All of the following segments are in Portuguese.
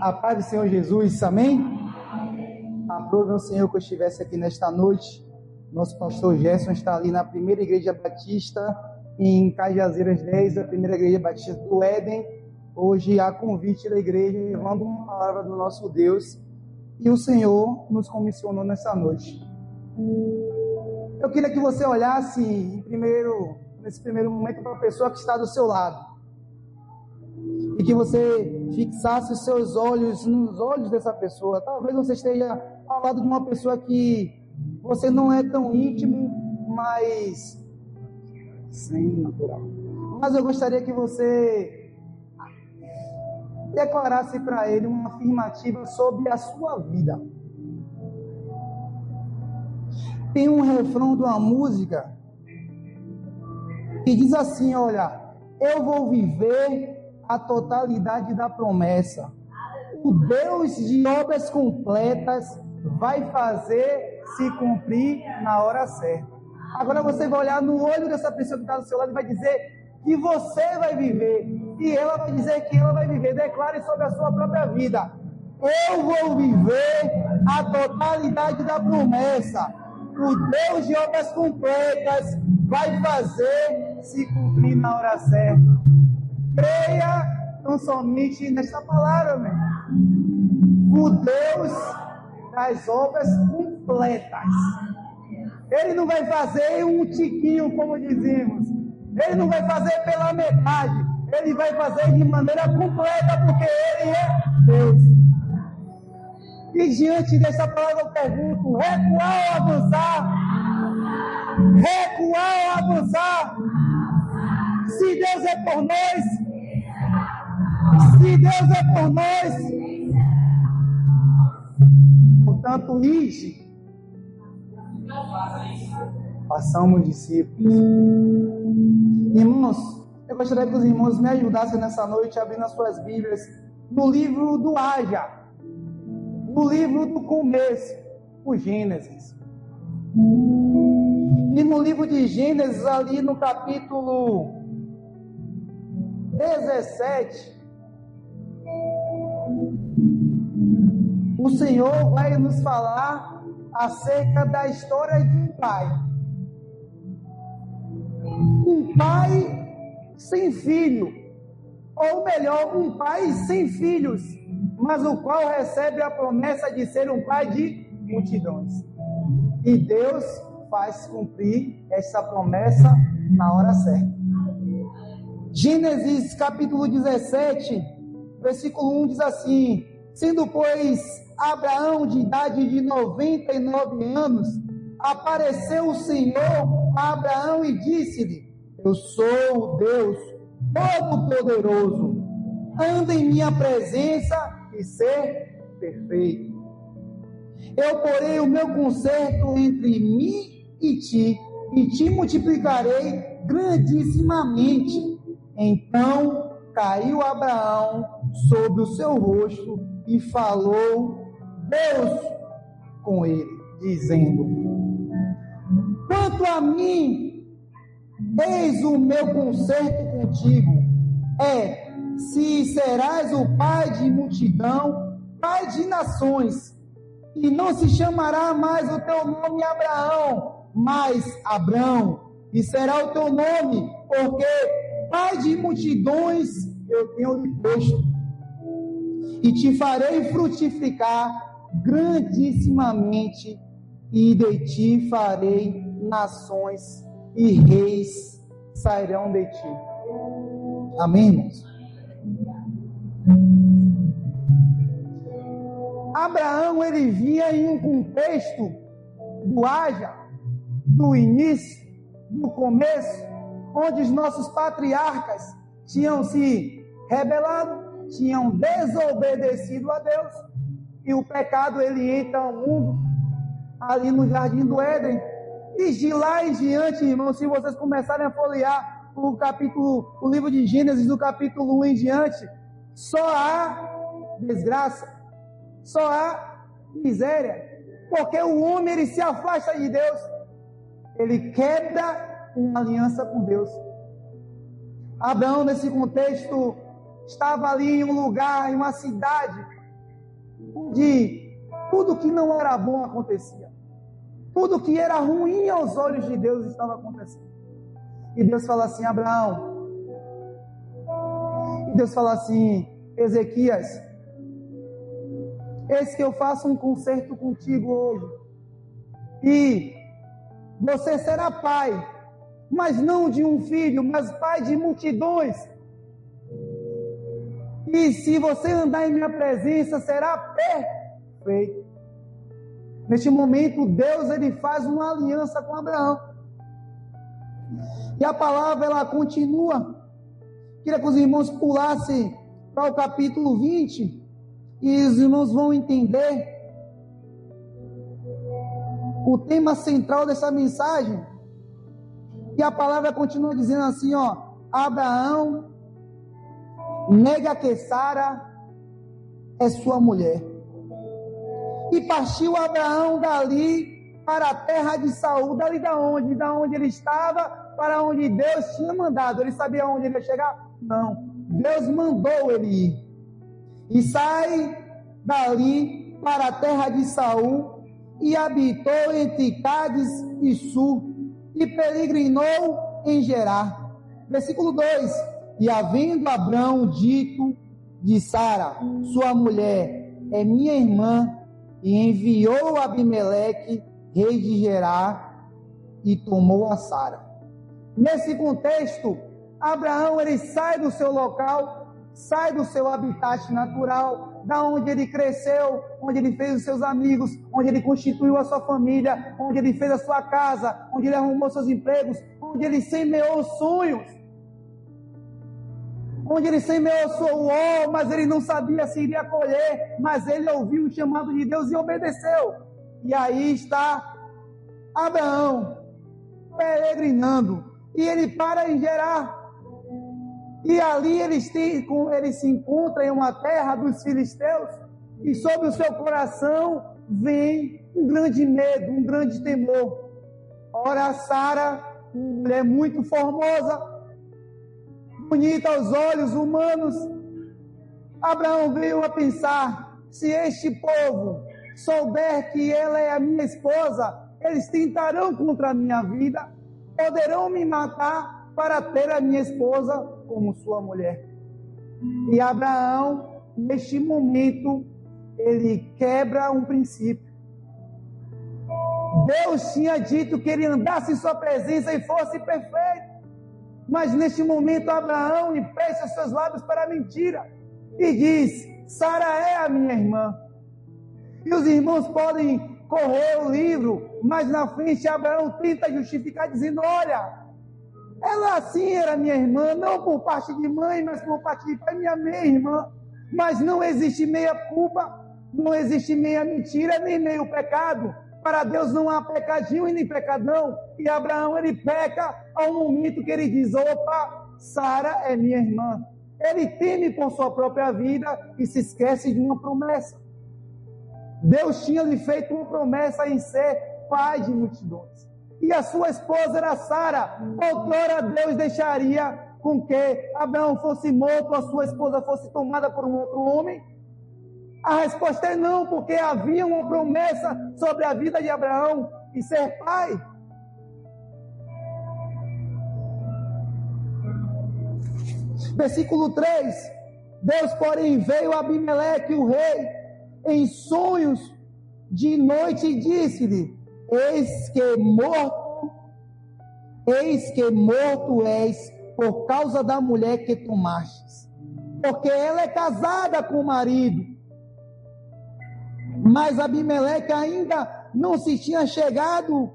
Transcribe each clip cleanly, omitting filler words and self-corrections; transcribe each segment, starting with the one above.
A paz do Senhor Jesus, amém? Aprove ao Senhor que eu estivesse aqui nesta noite. Nosso pastor Gerson está ali na primeira igreja batista em Cajazeiras 10, a primeira igreja batista do Éden. Hoje, a convite da igreja, levando uma palavra do nosso Deus. E o Senhor nos comissionou nessa noite. Eu queria que você olhasse nesse primeiro momento para a pessoa que está do seu lado. E que você fixasse os seus olhos nos olhos dessa pessoa. Talvez você esteja ao lado de uma pessoa que você não é tão íntimo, mas sim, natural. Mas eu gostaria que você declarasse para ele uma afirmativa sobre a sua vida. Tem um refrão de uma música que diz assim: olha, eu vou viver a totalidade da promessa. O Deus de obras completas vai fazer se cumprir na hora certa. Agora você vai olhar no olho dessa pessoa que está do seu lado e vai dizer que você vai viver. E ela vai dizer que ela vai viver. Declare sobre a sua própria vida: eu vou viver a totalidade da promessa. O Deus de obras completas vai fazer se cumprir na hora certa. Creia tão somente nesta palavra, meu. O Deus das obras completas. Ele não vai fazer um tiquinho, como dizemos. Ele não vai fazer pela metade. Ele vai fazer de maneira completa, porque Ele é Deus. E diante dessa palavra eu pergunto: recuar ou avançar? Recuar ou avançar? Se Deus é por nós, se Deus é por nós, portanto, ide, façamos discípulos. Irmãos, eu gostaria que os irmãos me ajudassem nessa noite abrindo as suas Bíblias no livro do Haja, no livro do começo, o Gênesis. E no livro de Gênesis, ali no capítulo 17, o Senhor vai nos falar acerca da história de um pai. Um pai sem filho, ou melhor, um pai sem filhos, mas o qual recebe a promessa de ser um pai de multidões. E Deus faz cumprir essa promessa na hora certa. Gênesis capítulo 17, versículo 1 diz assim: sendo, pois, Abraão de idade de 99 anos, apareceu o Senhor a Abraão e disse-lhe: eu sou o Deus Todo-Poderoso, anda em minha presença e ser perfeito. Eu porei o meu conserto entre mim e te multiplicarei grandissimamente. Então caiu Abraão sobre o seu rosto e falou Deus com ele, dizendo: quanto a mim, eis o meu conserto contigo, se serás o pai de multidão, pai de nações, e não se chamará mais o teu nome Abraão, mas Abrão, e será o teu nome, porque pai de multidões eu tenho lhe posto, e te farei frutificar grandissimamente, e de ti farei nações, e reis sairão de ti. Amém, irmãos? Abraão, ele vinha em um contexto do Haja, do início, do começo, onde os nossos patriarcas tinham se rebelado, tinham desobedecido a Deus, e o pecado ele entra ao mundo, ali no Jardim do Éden. E de lá em diante, irmãos, se vocês começarem a folhear o livro de Gênesis, do capítulo 1 em diante, só há desgraça, só há miséria, porque o homem ele se afasta de Deus, ele quebra uma aliança com Deus. Abraão, nesse contexto, estava ali em um lugar, em uma cidade, onde tudo que não era bom acontecia. Tudo que era ruim aos olhos de Deus estava acontecendo. E Deus fala assim, Abraão. E Deus fala assim, Ezequias, eis que eu faço um concerto contigo hoje. E você será pai, mas não de um filho, mas pai de multidões. E se você andar em minha presença, será perfeito. Neste momento, Deus ele faz uma aliança com Abraão. E a palavra ela continua. Queria que os irmãos pulassem para o capítulo 20 e os irmãos vão entender o tema central dessa mensagem. E a palavra continua dizendo assim, ó: Abraão nega que Sara é sua mulher. E partiu Abraão dali para a terra de Saul. Dali da onde? Da onde ele estava, para onde Deus tinha mandado. Ele sabia onde ele ia chegar? Não. Deus mandou ele ir. E sai dali para a terra de Saul e habitou entre Cádiz e Sur e peregrinou em Gerar. Versículo 2: E havendo Abraão dito de Sara, sua mulher é minha irmã, e enviou Abimeleque, rei de Gerar, e tomou a Sara. Nesse contexto, Abraão ele sai do seu local, sai do seu habitat natural, da onde ele cresceu, onde ele fez os seus amigos, onde ele constituiu a sua família, onde ele fez a sua casa, onde ele arrumou seus empregos, onde ele semeou sonhos, onde ele semeou suor, mas ele não sabia se iria colher, mas ele ouviu o chamado de Deus e obedeceu. E aí está Abraão peregrinando, e ele para em Gerar. E ali ele se encontra em uma terra dos filisteus, e sobre o seu coração vem um grande medo, um grande temor. Ora, Sara, uma mulher muito formosa, bonita aos olhos humanos, Abraão veio a pensar: se este povo souber que ela é a minha esposa, eles tentarão contra a minha vida, poderão me matar para ter a minha esposa como sua mulher. E Abraão, neste momento, ele quebra um princípio. Deus tinha dito que ele andasse em sua presença e fosse perfeito. Mas neste momento Abraão empresta seus lábios para a mentira e diz: Sara é a minha irmã. E os irmãos podem correr o livro, mas na frente Abraão tenta justificar dizendo: olha, ela sim era minha irmã, não por parte de mãe, mas por parte de pai, minha meia irmã. Mas não existe meia culpa, não existe meia mentira, nem meio pecado. Para Deus não há pecadinho e nem pecadão. E Abraão ele peca ao momento que ele diz: opa, Sara é minha irmã. Ele teme por sua própria vida e se esquece de uma promessa. Deus tinha lhe feito uma promessa em ser pai de multidões. E a sua esposa era Sara. Outrora Deus deixaria com que Abraão fosse morto, a sua esposa fosse tomada por um outro homem? A resposta é não, porque havia uma promessa sobre a vida de Abraão e ser pai. Versículo 3: Deus, porém, veio a Abimeleque, o rei, em sonhos de noite e disse-lhe: eis que morto és por causa da mulher que tomastes, porque ela é casada com o marido. Mas Abimeleque ainda não se tinha chegado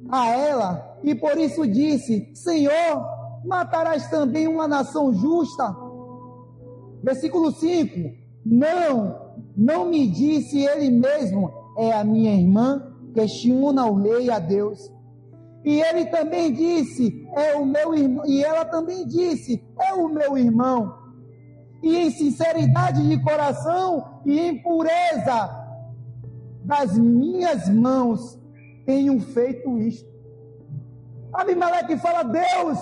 a ela, e por isso disse: Senhor, matarás também uma nação justa? Versículo 5: Não me disse ele mesmo: é a minha irmã, questiona o rei a Deus. E ele também disse: é o meu irmão. E ela também disse: é o meu irmão. E em sinceridade de coração e em pureza das minhas mãos tenho feito isto. Abimeleque fala: Deus,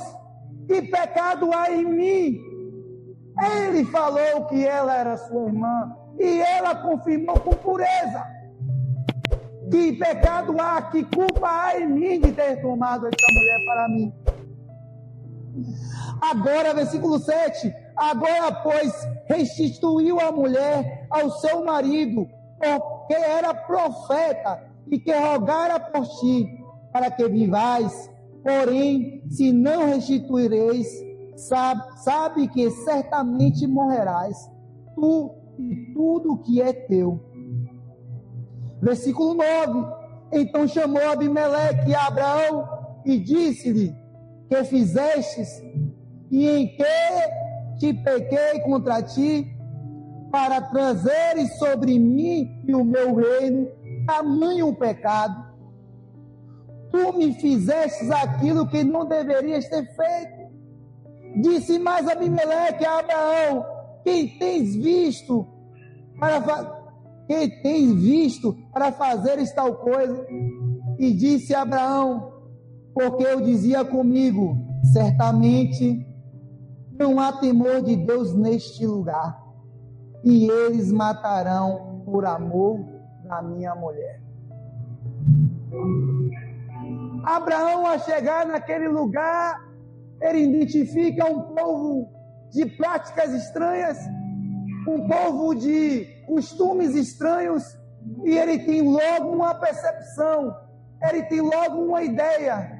que pecado há em mim? Ele falou que ela era sua irmã. e ela confirmou com pureza: que pecado há, que culpa há em mim de ter tomado esta mulher para mim? Agora, versículo 7, agora, pois, restituiu a mulher ao seu marido, porque era profeta, e que rogara por ti, para que vivais. Porém, se não restituireis, sabe que certamente morrerás, tu e tudo que é teu. Versículo 9, então chamou Abimeleque a Abraão e disse-lhe: que fizestes, e em que te pequei contra ti, para trazeres sobre mim e o meu reino tamanho pecado? Tu me fizestes aquilo que não deverias ter feito. Disse mais Abimeleque a Abraão: quem tens visto para fazeres tal coisa? E disse Abraão: porque eu dizia comigo, certamente não há temor de Deus neste lugar, e eles matarão por amor da minha mulher. Abraão, ao chegar naquele lugar, ele identifica um povo de práticas estranhas, um povo de costumes estranhos, e ele tem logo uma percepção, ele tem logo uma ideia,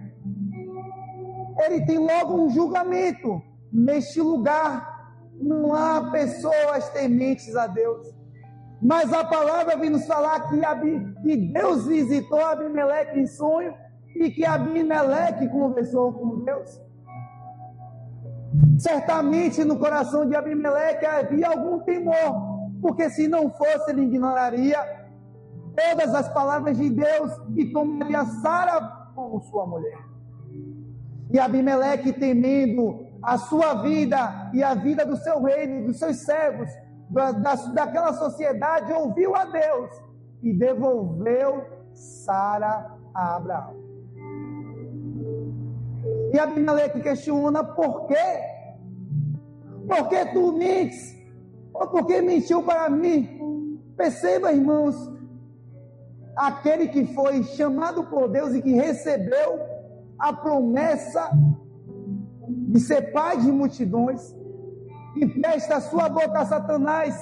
ele tem logo um julgamento. Neste lugar não há pessoas tementes a Deus, mas a palavra vem nos falar que Deus visitou Abimeleque em sonho e que Abimeleque conversou com Deus. Certamente no coração de Abimeleque havia algum temor, porque se não fosse, ele ignoraria todas as palavras de Deus e tomaria Sara como sua mulher. E Abimeleque, temendo a sua vida e a vida do seu reino, dos seus servos, daquela sociedade, ouviu a Deus e devolveu Sara a Abraão. E Abimeleque questiona: por quê? Por que tu mentes? Ou por que mentiu para mim? Perceba, irmãos, aquele que foi chamado por Deus e que recebeu a promessa de ser pai de multidões, e presta a sua boca a Satanás,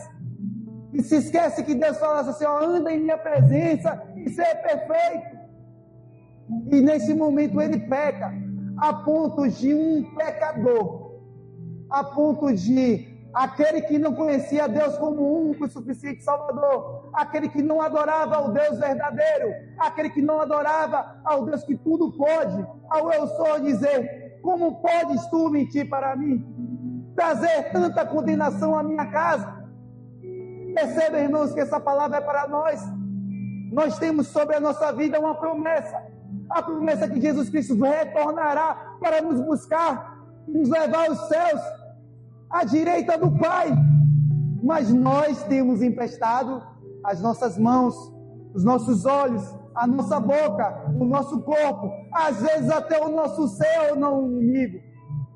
e se esquece que Deus fala assim: ó, anda em minha presença e ser perfeito. E nesse momento ele peca, a ponto de um pecador, a ponto de aquele que não conhecia Deus como único e suficiente Salvador, aquele que não adorava ao Deus verdadeiro, aquele que não adorava ao Deus que tudo pode, ao eu sou, dizer: como podes tu mentir para mim? Trazer tanta condenação à minha casa? Perceba, irmãos, que essa palavra é para nós. Nós temos sobre a nossa vida uma promessa, a promessa que Jesus Cristo retornará para nos buscar, nos levar aos céus, à direita do Pai. Mas nós temos emprestado as nossas mãos, os nossos olhos, a nossa boca, o nosso corpo, às vezes até o nosso ser não inimigo,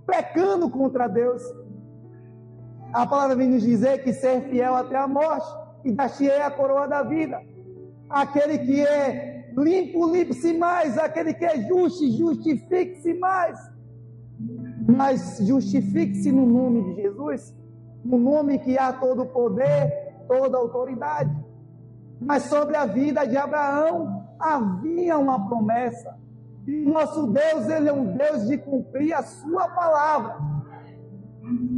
pecando contra Deus. A palavra vem nos dizer que ser fiel até a morte, e dar-te-ei a coroa da vida. Aquele que é limpo, limpe-se mais. Aquele que é justo, justifique-se mais. Mas justifique-se no nome de Jesus, no nome que há todo o poder, toda a autoridade. Mas sobre a vida de Abraão havia uma promessa. E nosso Deus, ele é um Deus de cumprir a sua palavra.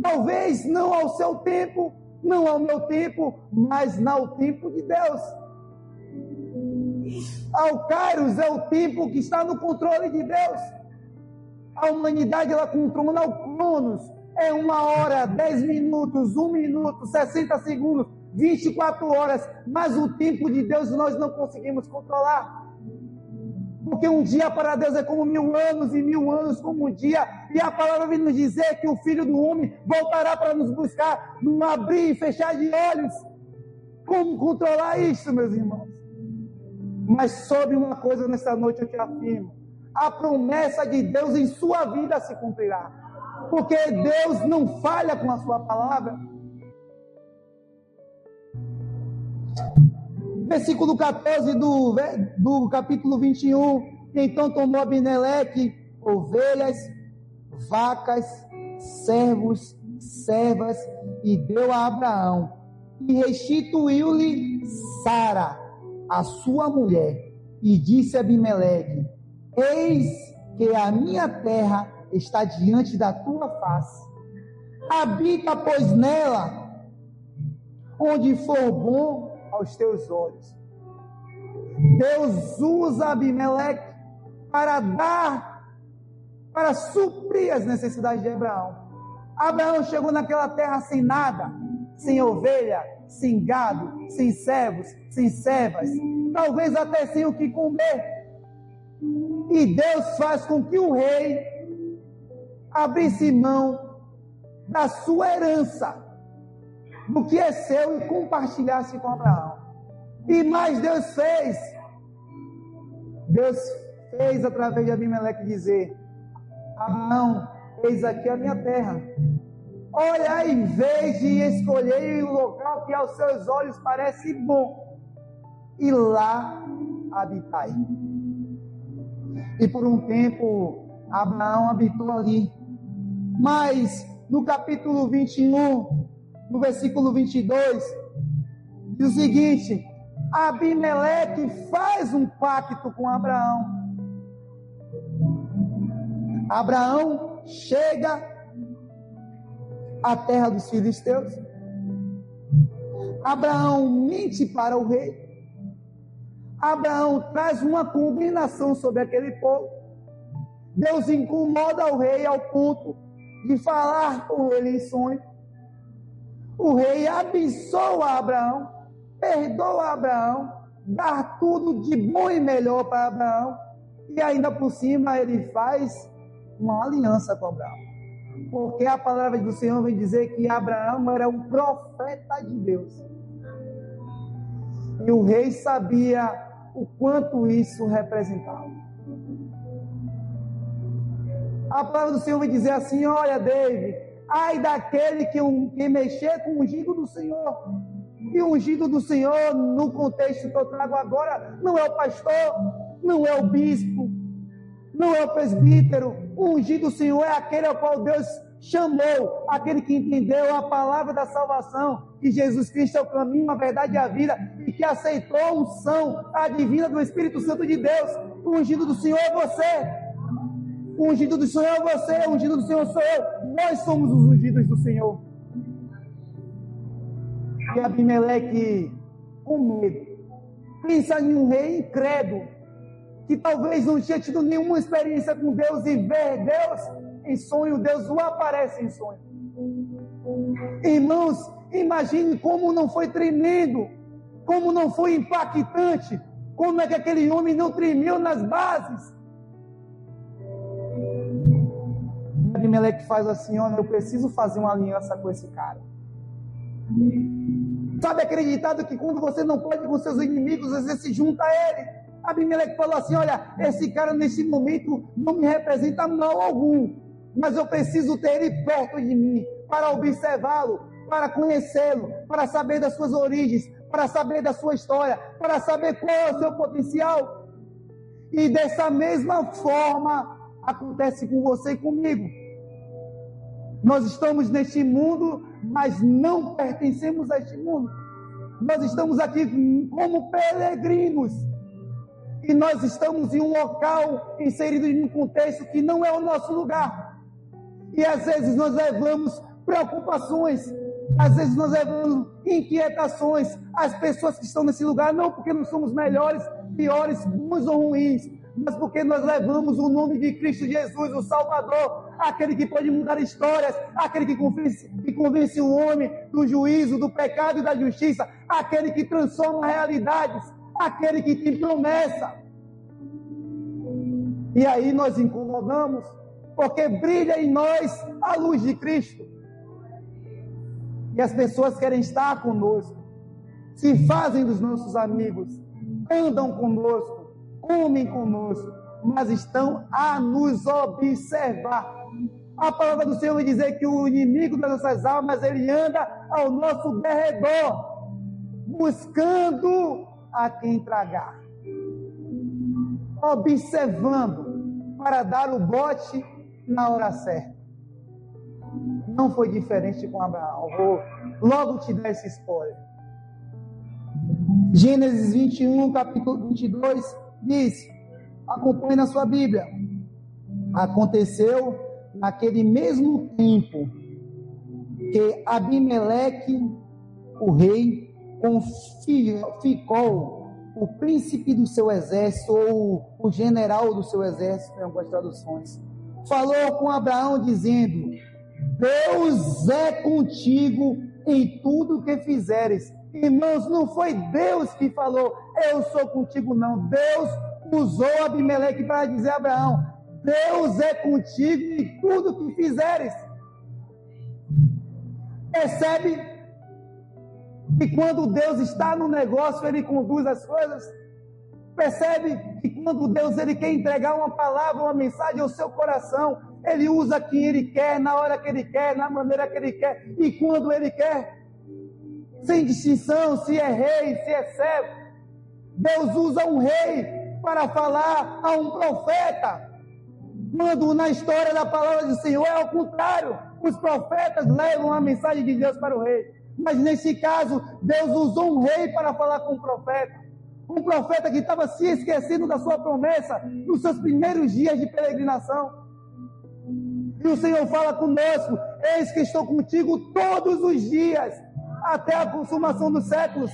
Talvez não ao seu tempo, não ao meu tempo, mas ao tempo de Deus. Ao Kairos é o tempo que está no controle de Deus. A humanidade, ela controla o Cronos. É 1 hora, 10 minutos, 1 minuto, 60 segundos, 24 horas. Mas o tempo de Deus nós não conseguimos controlar. Porque um dia para Deus é como 1000 anos, e 1000 anos como um dia. E a palavra vem nos dizer que o Filho do Homem voltará para nos buscar, num abrir e fechar de olhos. Como controlar isso, meus irmãos? Mas sobre uma coisa nessa noite eu te afirmo: a promessa de Deus em sua vida se cumprirá. Porque Deus não falha com a sua palavra. Versículo 14 do capítulo 21. Então tomou Abimeleque ovelhas, vacas, servos, servas, e deu a Abraão, e restituiu-lhe Sara, a sua mulher, e disse a Abimeleque: eis que a minha terra está diante da tua face, habita, pois, nela, onde for bom aos teus olhos. Deus usa Abimeleque para suprir as necessidades de Abraão. Abraão chegou naquela terra sem nada, sem ovelha, sem gado, sem servos, sem servas, talvez até sem o que comer. E Deus faz com que o rei abrisse mão da sua herança, do que é seu, e compartilhasse com Abraão. E mais Deus fez. Deus fez através de Abimeleque dizer: Abraão, eis aqui a minha terra. Olha, em vez de escolher o local que aos seus olhos parece bom, e lá habitai. E por um tempo Abraão habitou ali. Mas no capítulo 21, no versículo 22, diz o seguinte: Abimeleque faz um pacto com Abraão. Abraão chega à terra dos filisteus. Abraão mente para o rei. Abraão traz uma condenação sobre aquele povo. Deus incomoda o rei ao ponto de falar com ele em sonho. O rei abençoa Abraão, perdoa Abraão, dá tudo de bom e melhor para Abraão, e ainda por cima ele faz uma aliança com Abraão. Porque a palavra do Senhor vem dizer que Abraão era um profeta de Deus. E o rei sabia o quanto isso representava. A palavra do Senhor vem dizer assim: olha, David, ai daquele que mexer com o ungido do Senhor. E o ungido do Senhor, no contexto que eu trago agora, não é o pastor, não é o bispo, não é o presbítero. O ungido do Senhor é aquele ao qual Deus chamou, aquele que entendeu a palavra da salvação, que Jesus Cristo é o caminho, a verdade e a vida, e que aceitou a unção, a divina do Espírito Santo de Deus. O ungido do Senhor é você. O ungido do Senhor é você, o ungido do Senhor sou eu. Nós somos os ungidos do Senhor. E Abimeleque, com medo, pensa em um rei incrédulo, que talvez não tinha tido nenhuma experiência com Deus, e ver Deus em sonho. Deus o aparece em sonho. Irmãos, imagine como não foi tremendo, como não foi impactante, como é que aquele homem não tremeu nas bases. Abimeleque faz assim: olha, eu preciso fazer uma aliança com esse cara. Sabe aquele ditado que quando você não pode com seus inimigos, você se junta a ele? Abimeleque falou assim: olha, esse cara nesse momento não me representa mal algum, mas eu preciso ter ele perto de mim, para observá-lo, para conhecê-lo, para saber das suas origens, para saber da sua história, para saber qual é o seu potencial. E dessa mesma forma acontece com você e comigo. Nós estamos neste mundo, mas não pertencemos a este mundo. Nós estamos aqui como peregrinos. E nós estamos em um local inserido em um contexto que não é o nosso lugar. E às vezes nós levamos preocupações, às vezes nós levamos inquietações às pessoas que estão nesse lugar, não porque nós somos melhores, piores, bons ou ruins, mas porque nós levamos o nome de Cristo Jesus, o Salvador, aquele que pode mudar histórias, aquele que convence o homem do juízo, do pecado e da justiça, aquele que transforma realidades, aquele que tem promessa. E aí nós incomodamos, porque brilha em nós a luz de Cristo. E as pessoas querem estar conosco, se fazem dos nossos amigos, andam conosco, comem conosco, mas estão a nos observar. A palavra do Senhor vai dizer que o inimigo das nossas almas, ele anda ao nosso derredor, buscando a quem tragar, observando para dar o bote na hora certa. Não foi diferente com Abraão. Vou logo te dar esse spoiler. Gênesis 21, capítulo 22, diz, acompanhe na sua Bíblia. Aconteceu naquele mesmo tempo que Abimeleque, o rei, com Ficol, o príncipe do seu exército, ou o general do seu exército, em algumas traduções, falou com Abraão dizendo: Deus é contigo em tudo que fizeres. Irmãos, não foi Deus que falou, eu sou contigo, não. Deus usou Abimeleque para dizer a Abraão: Deus é contigo em tudo que fizeres. Percebe que quando Deus está no negócio, Ele conduz as coisas? Percebe que quando Deus Ele quer entregar uma palavra, uma mensagem ao seu coração, Ele usa quem Ele quer, na hora que Ele quer, na maneira que Ele quer e quando Ele quer, sem distinção se é rei, se é servo. Deus usa um rei para falar a um profeta, quando na história da palavra do Senhor é ao contrário, os profetas levam a mensagem de Deus para o rei. Mas nesse caso, Deus usou um rei para falar com um profeta que estava se esquecendo da sua promessa nos seus primeiros dias de peregrinação. E o Senhor fala conosco: eis que estou contigo todos os dias, até a consumação dos séculos.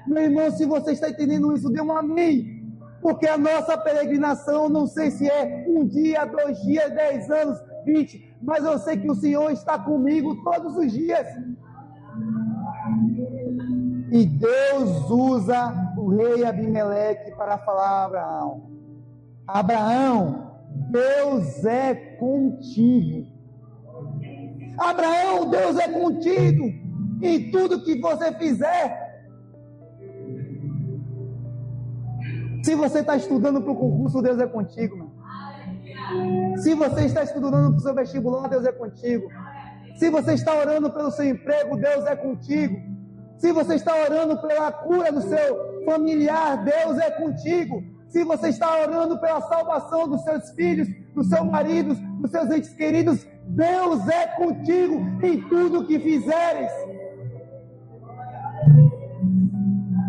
Meu irmão, se você está entendendo isso, dê um amém. Porque a nossa peregrinação, não sei se é um dia, 2 dias, 10 anos, 20, mas eu sei que o Senhor está comigo todos os dias. E Deus usa o rei Abimeleque para falar a Abraão: Abraão, Deus é contigo. Abraão, Deus é contigo em tudo que você fizer. Se você está estudando para o concurso, Deus é contigo, meu. Se você está estudando para o seu vestibular, Deus é contigo. Se você está orando pelo seu emprego, Deus é contigo. Se você está orando pela cura do seu familiar, Deus é contigo. Se você está orando pela salvação dos seus filhos, dos seus maridos, dos seus entes queridos, Deus é contigo em tudo que fizeres.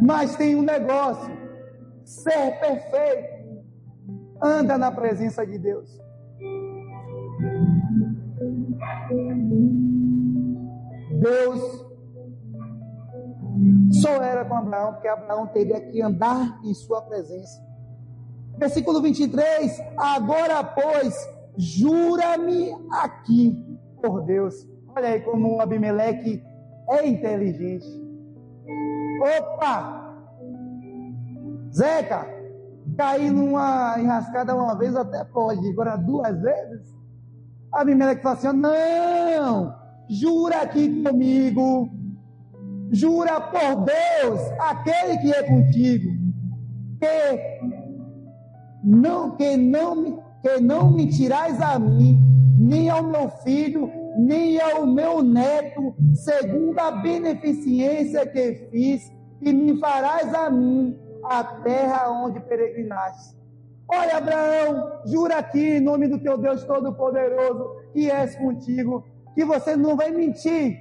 Mas tem um negócio: ser perfeito. Anda na presença de Deus. Deus só era com Abraão, porque Abraão teria que andar em sua presença. Versículo 23, agora pois, jura-me aqui por Deus. Olha aí como o Abimeleque é inteligente. Opa! Zeca, cair numa enrascada uma vez até pode, agora 2 vezes? Abimeleque fala assim: não, jura aqui comigo. Jura por Deus, aquele que é contigo, que não mentirás a mim, nem ao meu filho, nem ao meu neto, segundo a beneficência que fiz, e me farás a mim a terra onde peregrinaste. Olha, Abraão, jura aqui em nome do teu Deus Todo-Poderoso, que és contigo, que você não vai mentir,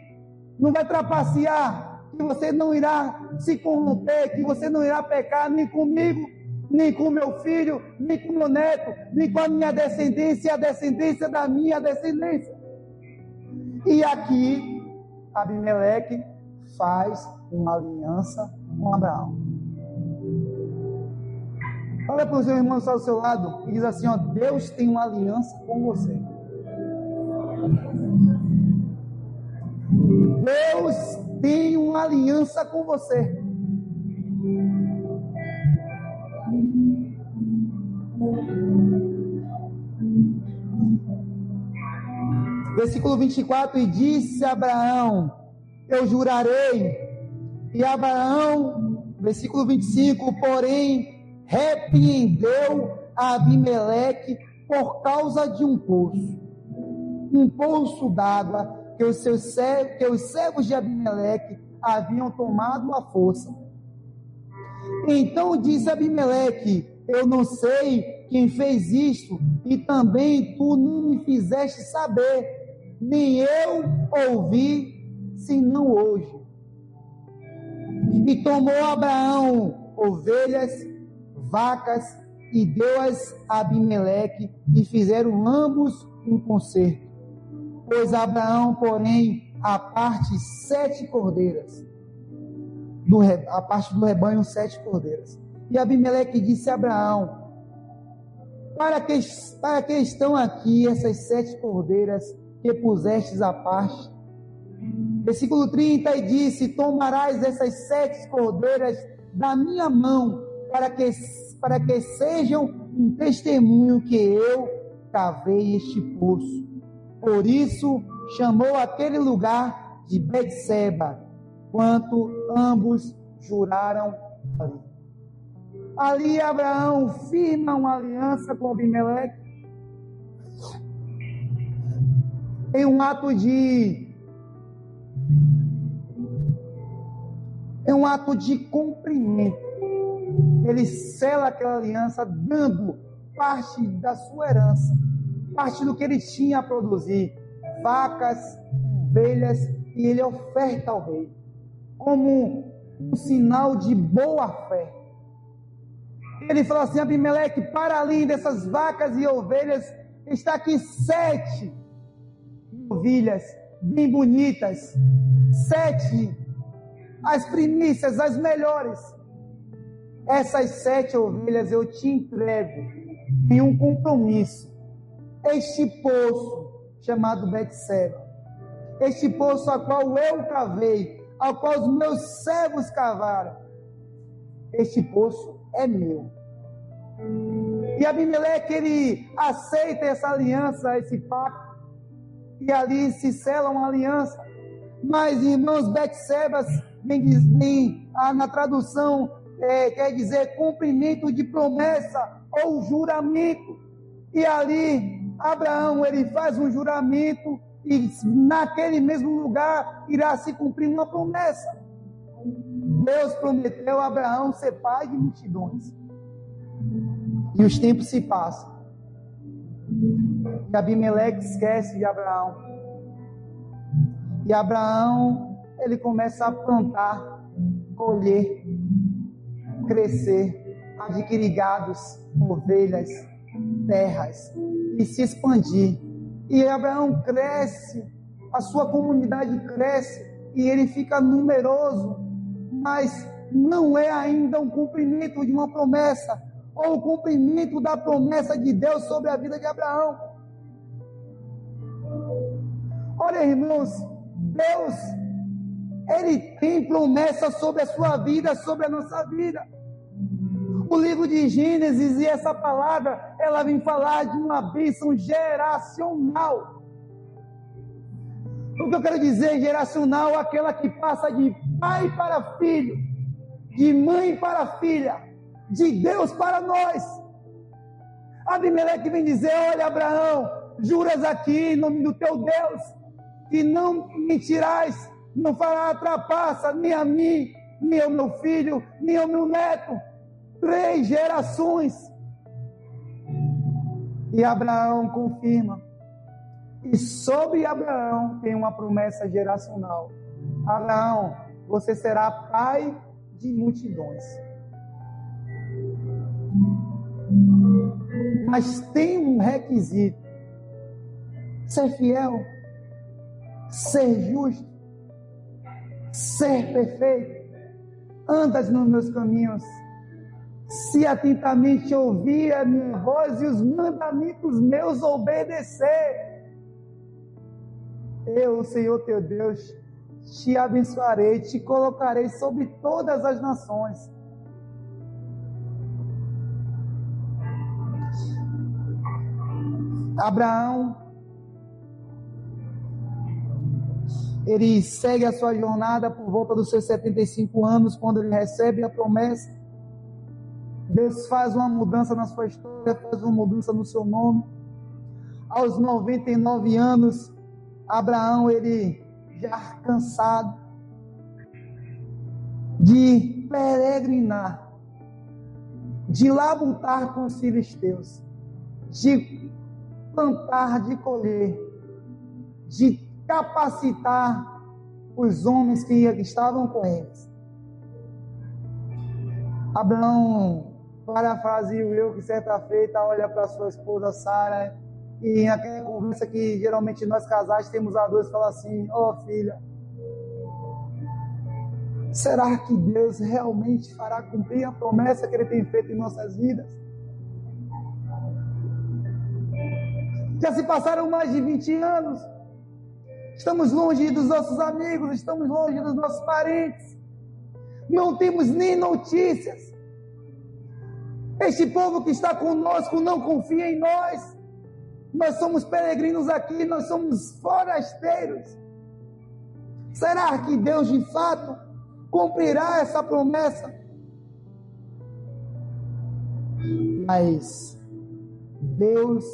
não vai trapacear, que você não irá se corromper, que você não irá pecar nem comigo, nem com meu filho, nem com meu neto, nem com a minha descendência, a descendência da minha descendência. E aqui, Abimeleque faz uma aliança com Abraão. Olha para o seu irmão que está do seu lado e diz assim: ó, Deus tem uma aliança com você. Deus tem uma aliança com você. Versículo 24, e disse a Abraão: eu jurarei. E Abraão, versículo 25, porém repreendeu a Abimeleque por causa de um poço d'água que os servos de Abimeleque haviam tomado à força. Então disse Abimeleque: eu não sei quem fez isto, e também tu não me fizeste saber, nem eu ouvi, senão hoje. E tomou Abraão ovelhas, vacas, e deu-as a Abimeleque, e fizeram ambos um concerto. Pois Abraão, porém, a parte 7 cordeiras, a parte do rebanho 7 cordeiras. E Abimeleque disse a Abraão: para que estão aqui essas 7 cordeiras que pusestes à parte? Versículo 30, e disse: tomarás essas 7 cordeiras da minha mão, para que sejam um testemunho que eu cavei este poço. Por isso chamou aquele lugar de Betseba, quanto ambos juraram ali. Ali Abraão firma uma aliança com Abimeleque em um ato de cumprimento. Ele sela aquela aliança dando parte da sua herança, parte do que ele tinha a produzir, vacas, ovelhas, e ele oferta ao rei, como um sinal de boa fé. Ele falou assim: Abimeleque, para além dessas vacas e ovelhas, está aqui 7 ovelhas bem bonitas, 7, as primícias, as melhores. Essas 7 ovelhas eu te entrego em um compromisso. Este poço chamado Betseba, este poço a qual eu cavei, ao qual os meus servos cavaram, este poço é meu. E Abimeleque, ele aceita essa aliança, esse pacto, e ali se sela uma aliança. Mas, irmãos, Betseba, na tradução, quer dizer cumprimento de promessa ou juramento. E ali Abraão, ele faz um juramento, e naquele mesmo lugar irá se cumprir uma promessa. Deus prometeu a Abraão ser pai de multidões. E os tempos se passam. E Abimeleque esquece de Abraão. E Abraão, ele começa a plantar, colher, crescer, adquirir gados, ovelhas, terras, e se expandir. E Abraão cresce, a sua comunidade cresce, e ele fica numeroso, mas não é ainda um cumprimento de uma promessa, ou o cumprimento da promessa de Deus sobre a vida de Abraão. Olha, irmãos, Deus, ele tem promessa sobre a sua vida, sobre a nossa vida. O livro de Gênesis, e essa palavra, ela vem falar de uma bênção geracional. O que eu quero dizer, geracional, aquela que passa de pai para filho, de mãe para filha, de Deus para nós. Abimeleque vem dizer: olha, Abraão, juras aqui em nome do teu Deus, que não mentirás, não fará trapaça nem a mim, nem ao meu filho, nem ao meu neto. 3 gerações. E Abraão confirma. E sobre Abraão tem uma promessa geracional: Abraão, você será pai de multidões. Mas tem um requisito: ser fiel, ser justo, ser perfeito. Andas nos meus caminhos, se atentamente ouvir a minha voz e os mandamentos meus obedecer, eu, Senhor teu Deus, te abençoarei, te colocarei sobre todas as nações. Abraão, ele segue a sua jornada por volta dos seus 75 anos, quando ele recebe a promessa. Deus faz uma mudança na sua história, faz uma mudança no seu nome. Aos 99 anos, Abraão, ele já cansado de peregrinar, de labutar com os filisteus, de plantar, de colher, de capacitar os homens que estavam com eles. Abraão, parafraseio eu, que certa feita olha para sua esposa Sara, e naquela conversa que geralmente nós casais temos a dois, fala assim: ó filha, será que Deus realmente fará cumprir a promessa que Ele tem feito em nossas vidas? Já se passaram mais de 20 anos, estamos longe dos nossos amigos, estamos longe dos nossos parentes, não temos nem notícias. Este povo que está conosco não confia em nós. Nós somos peregrinos aqui, nós somos forasteiros. Será que Deus de fato cumprirá essa promessa? Mas Deus,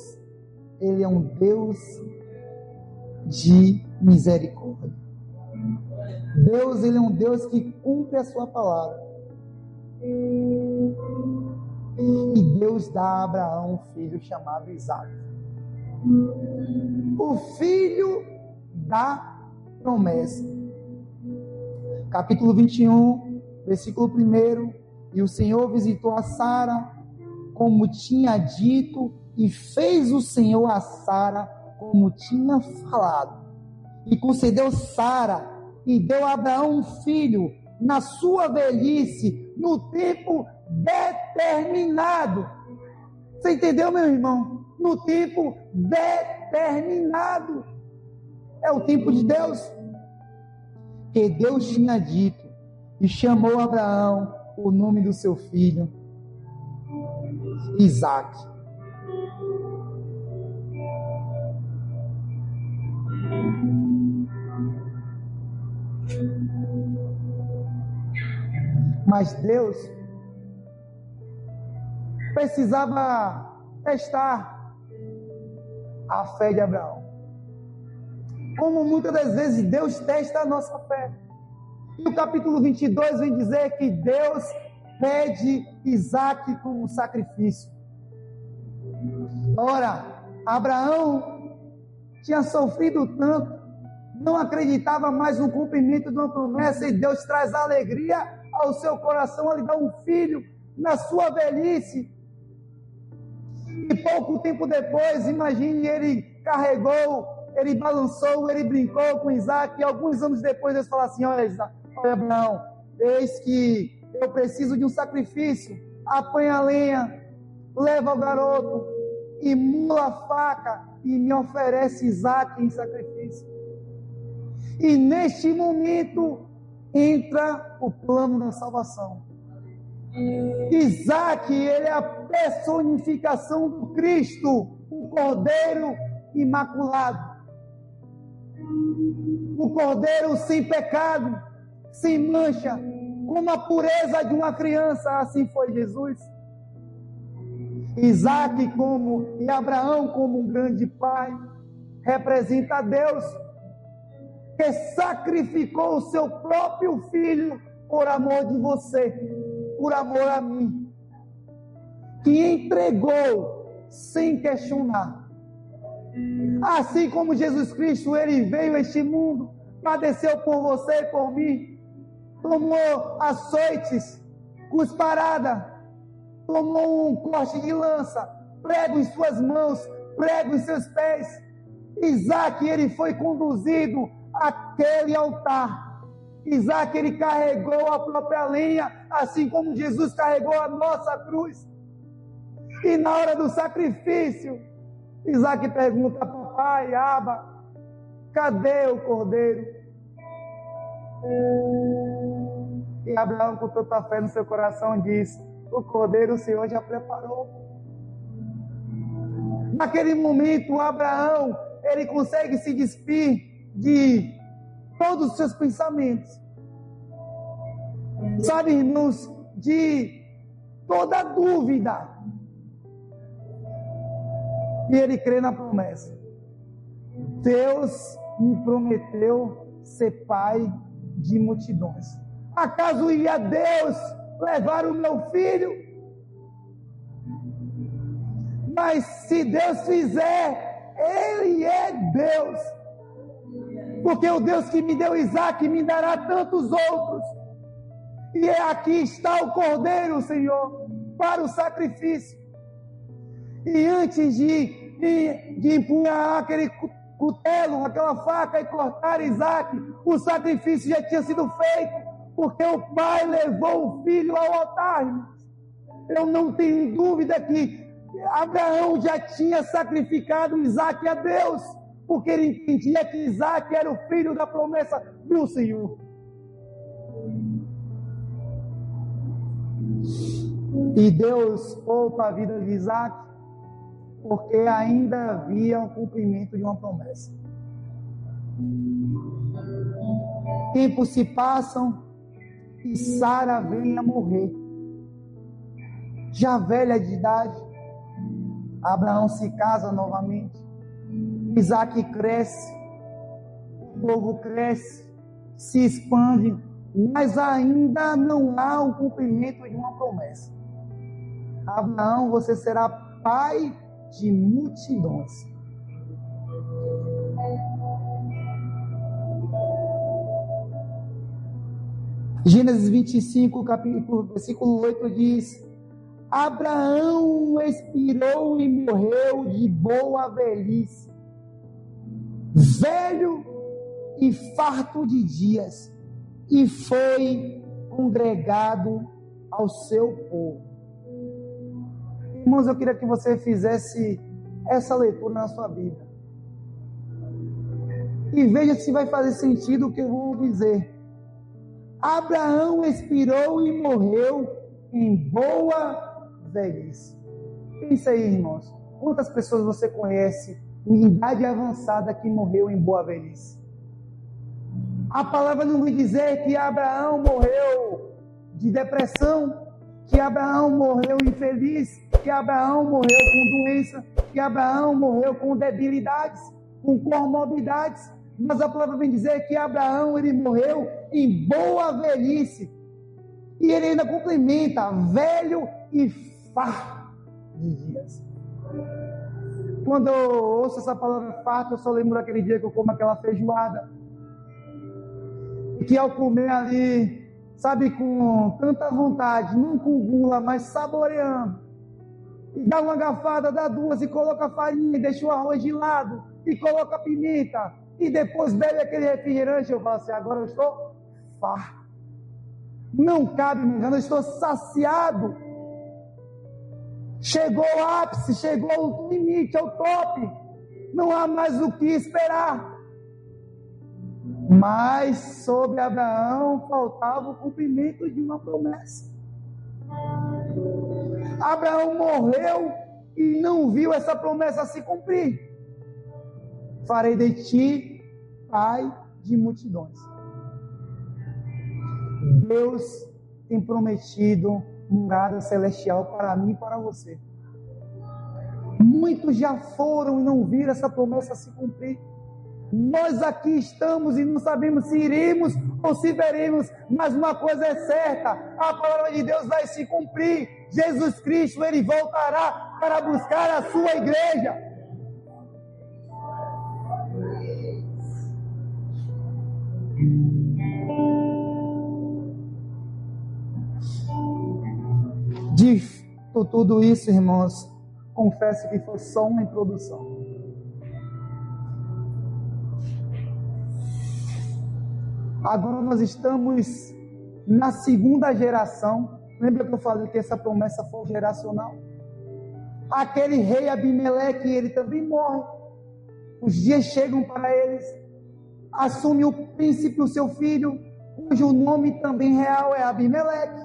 Ele é um Deus de misericórdia. Deus, Ele é um Deus que cumpre a sua palavra. E Deus dá a Abraão um filho chamado Isaque. O filho da promessa. Capítulo 21, versículo 1. E o Senhor visitou a Sara, como tinha dito, e fez o Senhor a Sara como tinha falado. E concedeu Sara, e deu a Abraão um filho, na sua velhice, no tempo determinado. Você entendeu, meu irmão? No tempo determinado. É o tempo de Deus. Que Deus tinha dito, e chamou Abraão o nome do seu filho, Isaque. Mas Deus precisava testar a fé de Abraão. Como muitas das vezes Deus testa a nossa fé. E o capítulo 22 vem dizer que Deus pede Isaque como sacrifício. Ora, Abraão tinha sofrido tanto, não acreditava mais no cumprimento de uma promessa, e Deus traz alegria ao seu coração a lhe dar um filho na sua velhice. E pouco tempo depois, imagine, ele carregou, ele balançou, ele brincou com Isaque, e alguns anos depois Deus fala assim: olha Abraão, eis que eu preciso de um sacrifício, apanha a lenha, leva o garoto, e mula a faca, e me oferece Isaque em sacrifício. E neste momento entra o plano da salvação. Isaque, ele é a personificação do Cristo, o Cordeiro imaculado, o Cordeiro sem pecado, sem mancha, como a pureza de uma criança. Assim foi Jesus. Isaque e Abraão como um grande pai, representa a Deus, que sacrificou o seu próprio filho por amor de você, por amor a mim, que entregou sem questionar. Assim como Jesus Cristo, ele veio a este mundo, padeceu por você e por mim, tomou açoites, cusparada, tomou um corte de lança, prego em suas mãos, prego em seus pés. Isaque, ele foi conduzido àquele altar. Isaque, ele carregou a própria lenha, assim como Jesus carregou a nossa cruz. E na hora do sacrifício, Isaque pergunta: papai, Abba, cadê o cordeiro? E Abraão, com tanta fé no seu coração, diz: o cordeiro o Senhor já preparou. Naquele momento, Abraão, ele consegue se despir de todos os seus pensamentos, sabe, irmãos, de toda dúvida, e ele crê na promessa. Deus me prometeu ser pai de multidões. Acaso iria Deus levar o meu filho? Mas se Deus fizer, Ele é Deus. Porque o Deus que me deu Isaac me dará tantos outros. E aqui está o cordeiro, Senhor, para o sacrifício. E antes de empunhar aquele cutelo, aquela faca e cortar Isaac, o sacrifício já tinha sido feito, porque o pai levou o filho ao altar. Eu não tenho dúvida que Abraão já tinha sacrificado Isaac a Deus, porque ele entendia que Isaac era o filho da promessa do Senhor. E Deus poupa a vida de Isaac, porque ainda havia um cumprimento de uma promessa. Tempos se passam e Sara vem a morrer. Já velha de idade, Abraão se casa novamente. Isaac cresce, o povo cresce, se expande, mas ainda não há o cumprimento de uma promessa. Abraão, você será pai de multidões. Gênesis 25, versículo 8 diz: Abraão expirou e morreu de boa velhice, velho e farto de dias, e foi congregado ao seu povo. Irmãos, eu queria que você fizesse essa leitura na sua vida. E veja se vai fazer sentido o que eu vou dizer. Abraão expirou e morreu em boa velhice. Pensa aí, irmãos. Quantas pessoas você conhece em idade avançada que morreu em boa velhice? A palavra não vai dizer que Abraão morreu de depressão, que Abraão morreu infeliz, que Abraão morreu com doença, que Abraão morreu com debilidades, com comorbidades. Mas a palavra vem dizer que Abraão, ele morreu em boa velhice. E ele ainda complementa, velho e farto de dias. Quando eu ouço essa palavra farto, eu só lembro daquele dia que eu como aquela feijoada. E que ao comer ali, sabe, com tanta vontade, não com gula, mas saboreando. E dá uma garfada, dá duas, e coloca farinha, e deixa o arroz de lado, e coloca pimenta, e depois bebe aquele refrigerante. Eu falo assim, agora eu estou farto. Não cabe me engano, eu estou saciado. Chegou o ápice, chegou ao limite, ao top. Não há mais o que esperar. Mas sobre Abraão faltava o cumprimento de uma promessa. Abraão morreu e não viu essa promessa se cumprir. Farei de ti pai de multidões. Deus tem prometido morada celestial para mim e para você. Muitos já foram e não viram essa promessa se cumprir. Nós aqui estamos e não sabemos se iremos ou se veremos, mas uma coisa é certa, a palavra de Deus vai se cumprir. Jesus Cristo, Ele voltará para buscar a sua igreja. Dito tudo isso, irmãos, confesso que foi só uma introdução. Agora nós estamos na segunda geração. Lembra que eu falei que essa promessa foi geracional? Aquele rei Abimeleque, ele também morre. Os dias chegam para eles. Assume o príncipe, o seu filho, cujo nome também real é Abimeleque.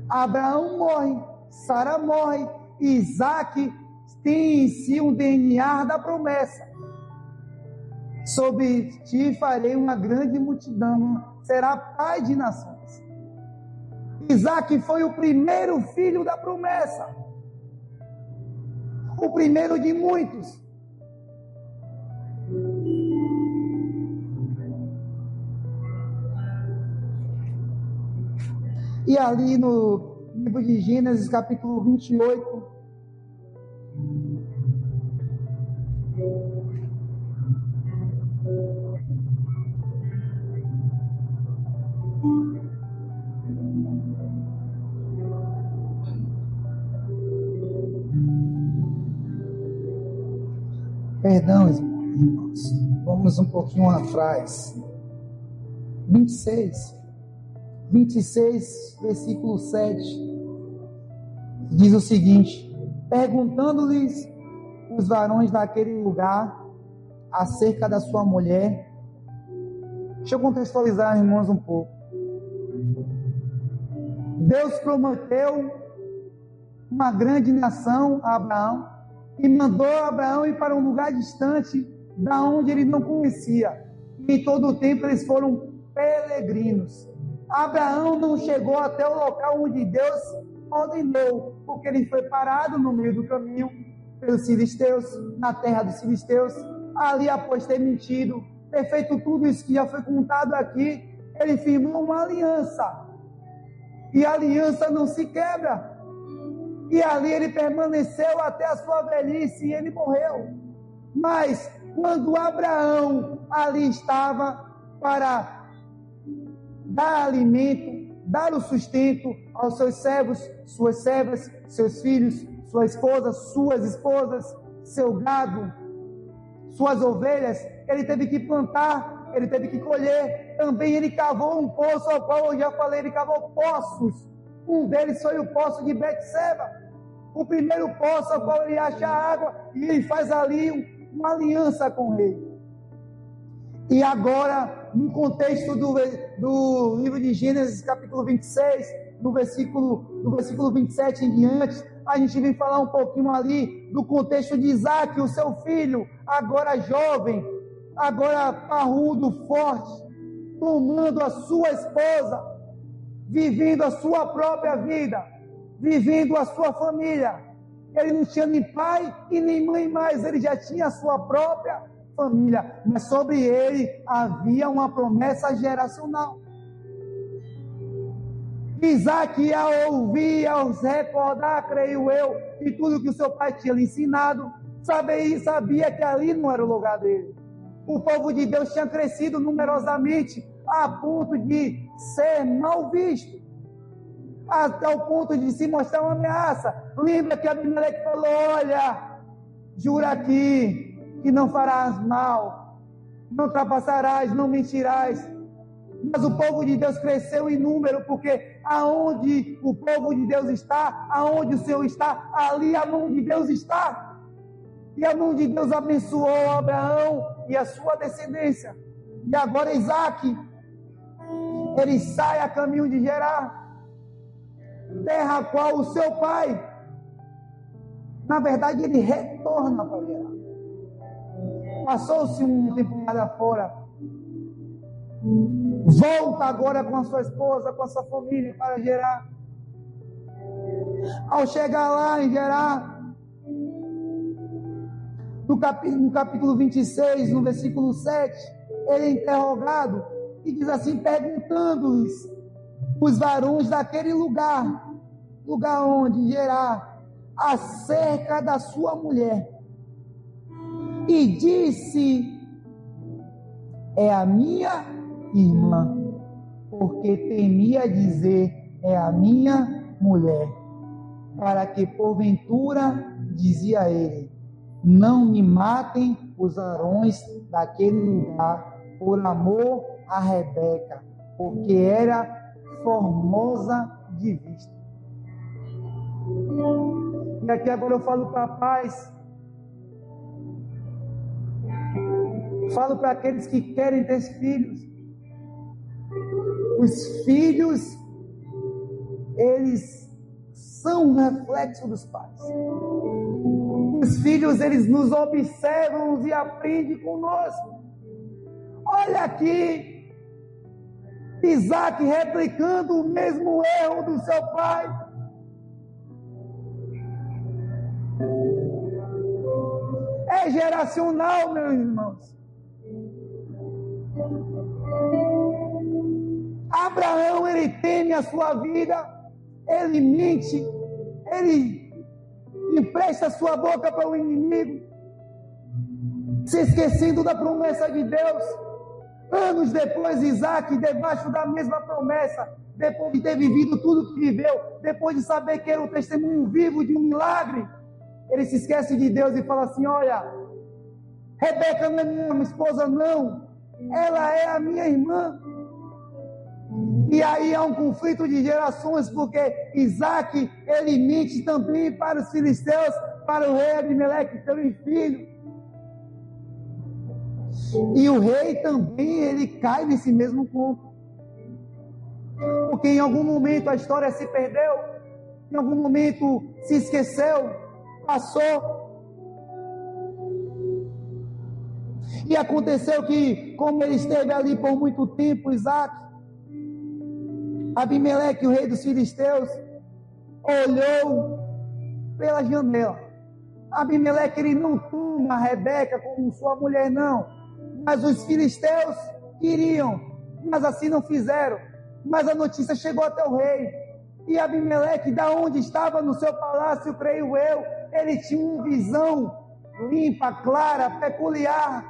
Abraão morre, Sara morre, Isaac tem em si um DNA da promessa. Sobre ti farei uma grande multidão, será pai de nações. Isaac foi o primeiro filho da promessa, o primeiro de muitos. E ali no livro de Gênesis, capítulo 28, Perdão, irmãos. Vamos um pouquinho atrás. 26, versículo 7. Diz o seguinte: perguntando-lhes os varões daquele lugar acerca da sua mulher. Deixa eu contextualizar, irmãos, um pouco. Deus prometeu uma grande nação a Abraão e mandou Abraão ir para um lugar distante da onde ele não conhecia. E em todo o tempo eles foram peregrinos. Abraão não chegou até o local onde Deus ordenou, porque ele foi parado no meio do caminho pelos filisteus, na terra dos filisteus. Ali, após ter mentido, ter feito tudo isso que já foi contado aqui, ele firmou uma aliança. E a aliança não se quebra. E ali ele permaneceu até a sua velhice e ele morreu. Mas quando Abraão ali estava para dar alimento, dar o sustento aos seus servos, suas servas, seus filhos, sua esposa, suas esposas, seu gado, suas ovelhas, ele teve que plantar, ele teve que colher. Também ele cavou um poço, ao qual eu já falei, ele cavou poços. Um deles foi o poço de Betseba, o primeiro poço ao qual ele acha água, e ele faz ali uma aliança com ele. E agora, no contexto do livro de Gênesis, capítulo 26, no versículo 27 em diante, a gente vem falar um pouquinho ali do contexto de Isaac, o seu filho, agora jovem, agora parrudo, forte, tomando a sua esposa, vivendo a sua própria vida, vivendo a sua família. Ele não tinha nem pai e nem mãe mais, ele já tinha a sua própria família, mas sobre ele havia uma promessa geracional. Isaac, ao ouvir, ao se recordar, creio eu, de tudo que o seu pai tinha lhe ensinado, sabia que ali não era o lugar dele. O povo de Deus tinha crescido numerosamente a ponto de ser mal visto, até o ponto de se mostrar uma ameaça. Lembra que Abimeleque falou: olha, jura aqui que não farás mal, não trapassarás, não mentirás. Mas o povo de Deus cresceu em número, porque aonde o povo de Deus está, aonde o Senhor está, ali a mão de Deus está. E a mão de Deus abençoou Abraão e a sua descendência. E agora Isaac, ele sai a caminho de Gerar, terra a qual o seu pai, na verdade, ele retorna para Gerar. Passou-se uma temporada fora, volta agora com a sua esposa, com a sua família para Gerar. Ao chegar lá em Gerar, no capítulo 26, no versículo 7, ele é interrogado e diz assim, perguntando-lhes os varões daquele lugar onde Gerar, acerca da sua mulher. E disse: é a minha irmã, porque temia dizer: é a minha mulher, para que porventura, dizia ele, não me matem os varões daquele lugar por amor a Rebeca, porque era formosa de vista. E aqui agora eu falo para pais, falo para aqueles que querem ter filhos. Os filhos, eles são um reflexo dos pais. Os filhos, eles nos observam e aprendem conosco. Olha aqui, Isaac replicando o mesmo erro do seu pai. É geracional, meus irmãos. Abraão, ele teme a sua vida, ele mente, ele empresta sua boca para o inimigo, se esquecendo da promessa de Deus. Anos depois, Isaac, debaixo da mesma promessa, depois de ter vivido tudo que viveu, depois de saber que era o testemunho vivo de um milagre, ele se esquece de Deus e fala assim: olha, Rebeca não é minha esposa, não, ela é a minha irmã. E aí há um conflito de gerações, porque Isaac, ele mente também para os filisteus, para o rei Abimeleque, seu filho. E o rei também, ele cai nesse mesmo ponto. Porque em algum momento a história se perdeu, em algum momento se esqueceu, passou. E aconteceu que, como ele esteve ali por muito tempo, Isaac, Abimeleque, o rei dos filisteus, olhou pela janela. Abimeleque, ele não toma Rebeca como sua mulher, não. Mas os filisteus queriam, mas assim não fizeram. Mas a notícia chegou até o rei. E Abimeleque, da onde estava no seu palácio, creio eu, ele tinha uma visão limpa, clara, peculiar.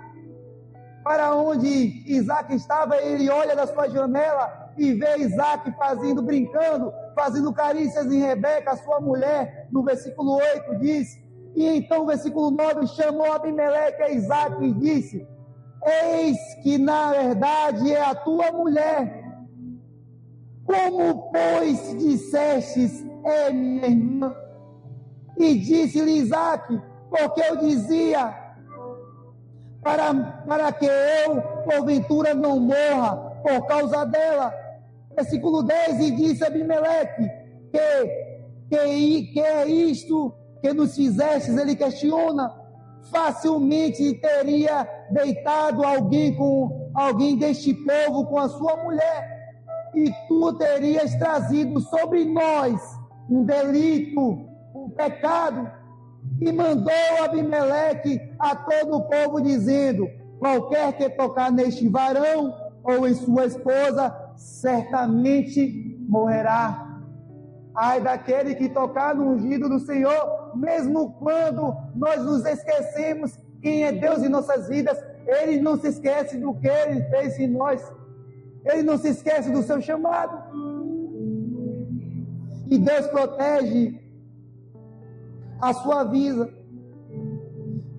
Para onde Isaac estava, ele olha da sua janela e vê Isaac brincando, fazendo carícias em Rebeca, sua mulher. No versículo 8 diz: e então o versículo 9 chamou Abimeleque a Isaac e disse: eis que na verdade é a tua mulher. Como, pois, dissestes, é minha irmã? E disse-lhe Isaac: porque eu dizia, para que eu, porventura, não morra por causa dela. Versículo 10, e disse Abimeleque, que é isto que nos fizestes? Ele questiona. Facilmente teria deitado alguém deste povo com a sua mulher, e tu terias trazido sobre nós um delito, um pecado. E mandou Abimeleque a todo o povo, dizendo: qualquer que tocar neste varão ou em sua esposa, certamente morrerá. Ai daquele que tocar no ungido do Senhor, mesmo quando nós nos esquecemos quem é Deus em nossas vidas, Ele não se esquece do que Ele fez em nós. Ele não se esquece do seu chamado. E Deus protege a sua vida.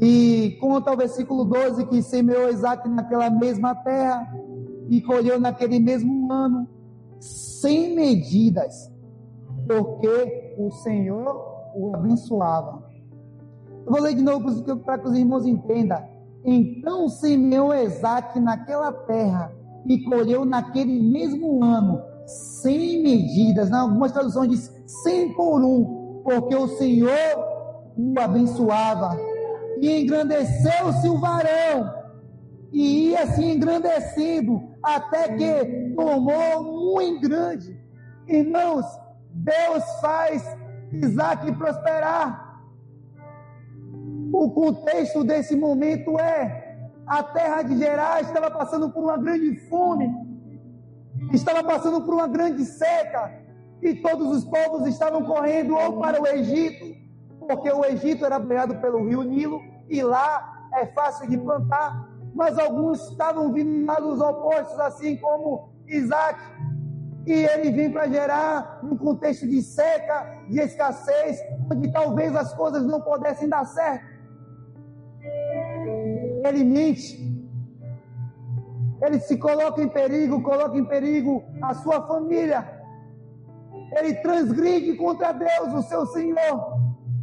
E conta o versículo 12 que semeou Isaac naquela mesma terra e colheu naquele mesmo ano 100 medidas, porque o Senhor o abençoava. Eu vou ler de novo para que os irmãos entendam. Então semeou Isaac naquela terra e colheu naquele mesmo ano 100 medidas. Em algumas traduções diz 100 por um, porque o Senhor o abençoava. E engrandeceu-se o varão, e ia se engrandecendo, até que tomou muito grande. Irmãos, Deus faz Isaac prosperar. O contexto desse momento é: a terra de Gerar estava passando por uma grande fome, estava passando por uma grande seca, e todos os povos estavam correndo ou para o Egito, porque o Egito era banhado pelo rio Nilo, e lá é fácil de plantar, mas alguns estavam vindo lá dos opostos, assim como Isaac, e ele vem para Gerar num contexto de seca, de escassez, onde talvez as coisas não pudessem dar certo. Ele mente, ele se coloca em perigo a sua família, ele transgride contra Deus, o seu Senhor.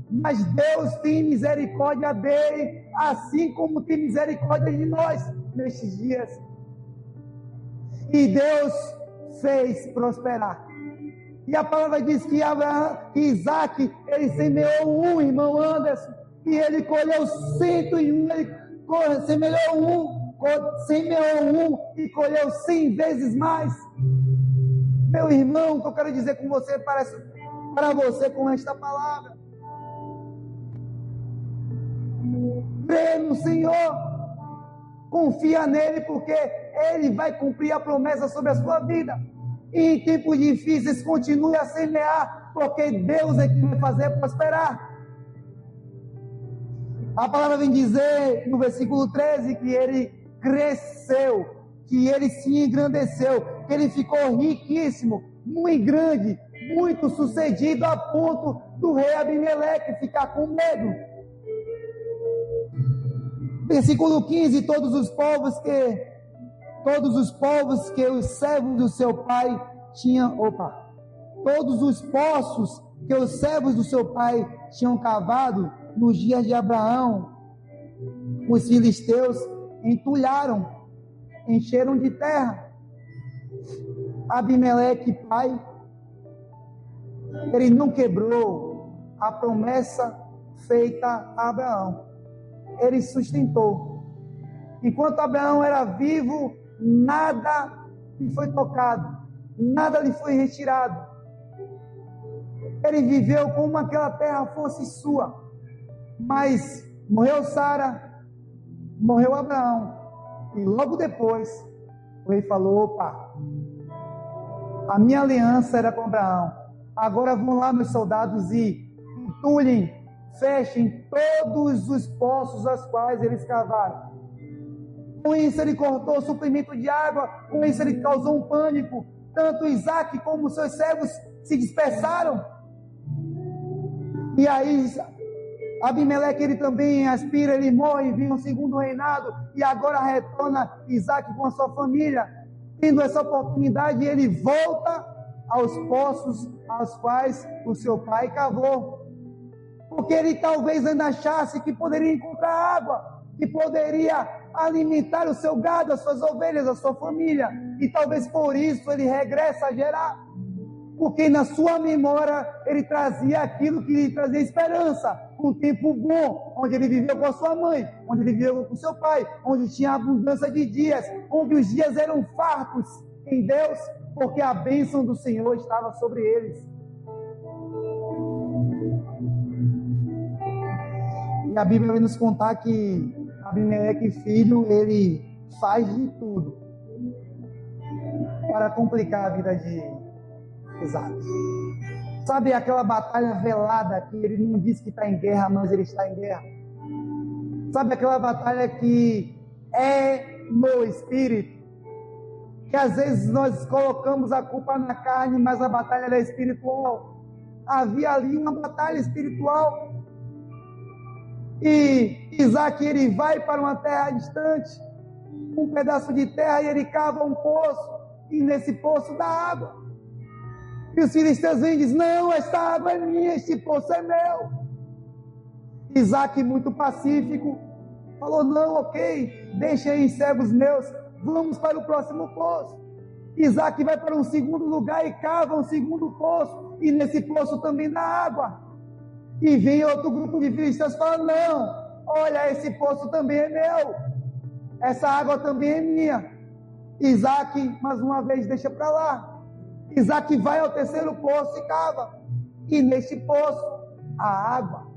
Mas Deus tem misericórdia dele, assim como tem misericórdia de nós nestes dias. E Deus fez prosperar. E a palavra diz que Isaac, ele semeou um, irmão Anderson, e ele colheu 101, ele semeou um e colheu 100 vezes mais. Meu irmão, o que eu quero dizer com você, para você com esta palavra: crê no Senhor, confia nele, porque ele vai cumprir a promessa sobre a sua vida. E em tempos difíceis, continue a semear, porque Deus é que vai fazer prosperar. A palavra vem dizer no versículo 13 que ele cresceu, que ele se engrandeceu, que ele ficou riquíssimo, muito grande, muito sucedido, a ponto do rei Abimeleque ficar com medo. Versículo 15: todos os povos que os servos do seu pai tinham, todos os poços que os servos do seu pai tinham cavado nos dias de Abraão, os filisteus entulharam, encheram de terra. Abimeleque, pai, ele não quebrou a promessa feita a Abraão. Ele sustentou. Enquanto Abraão era vivo, nada lhe foi tocado, nada lhe foi retirado. Ele viveu como aquela terra fosse sua. Mas morreu Sara, morreu Abraão. E logo depois, o rei falou: opa, a minha aliança era com Abraão. Agora vão lá, meus soldados, e entulhem, fechem todos os poços aos quais eles cavaram. Com isso ele cortou o suprimento de água, com isso ele causou um pânico. Tanto Isaac como seus servos se dispersaram. E aí Abimeleque, ele também aspira, ele morre, vem um segundo reinado, e agora retorna Isaac com a sua família. Tendo essa oportunidade, ele volta aos poços aos quais o seu pai cavou. Porque ele talvez ainda achasse que poderia encontrar água, que poderia alimentar o seu gado, as suas ovelhas, a sua família. E talvez por isso ele regressa a Gerar. Porque na sua memória ele trazia aquilo que lhe trazia esperança. Um tempo bom, onde ele viveu com a sua mãe, onde ele viveu com o seu pai, onde tinha abundância de dias, onde os dias eram fartos em Deus, porque a bênção do Senhor estava sobre eles. E a Bíblia vai nos contar que Abimeleque, filho, ele faz de tudo para complicar a vida de Isaac. Sabe aquela batalha velada que ele não diz que está em guerra, mas ele está em guerra? Sabe aquela batalha que é no espírito? Que às vezes nós colocamos a culpa na carne, mas a batalha era espiritual. Havia ali uma batalha espiritual. E Isaac, ele vai para uma terra distante, um pedaço de terra, e ele cava um poço, e nesse poço dá água. E os filisteus vêm e dizem: não, esta água é minha, este poço é meu. Isaac, muito pacífico, falou: não, ok, deixem aí servos meus, vamos para o próximo poço. Isaac vai para um segundo lugar e cava um segundo poço, e nesse poço também dá água. E vem outro grupo de filisteus e fala: não, olha, esse poço também é meu, essa água também é minha. Isaac, mais uma vez, deixa para lá. Isaac vai ao terceiro poço e cava, e neste poço a água.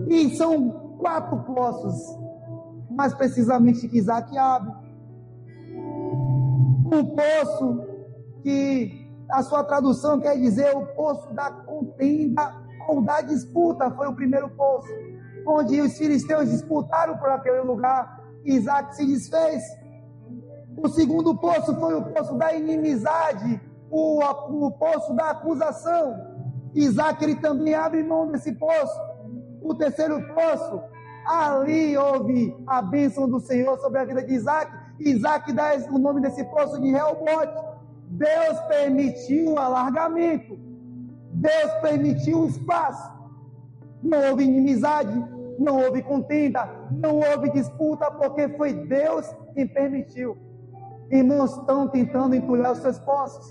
E são 4 poços, mais precisamente, que Isaac abre. Um poço que a sua tradução quer dizer o poço da contenda ou da disputa. Foi o primeiro poço, onde os filisteus disputaram por aquele lugar, e Isaac se desfez. O segundo poço foi o poço da inimizade, o poço da acusação. Isaac, ele também abre mão desse poço. O terceiro poço, ali houve a bênção do Senhor sobre a vida de Isaac. Isaac dá o nome desse poço de Reobote. Deus permitiu o alargamento, Deus permitiu o espaço. Não houve inimizade, não houve contenda, não houve disputa, porque foi Deus quem permitiu. Irmãos, estão tentando entulhar os seus poços.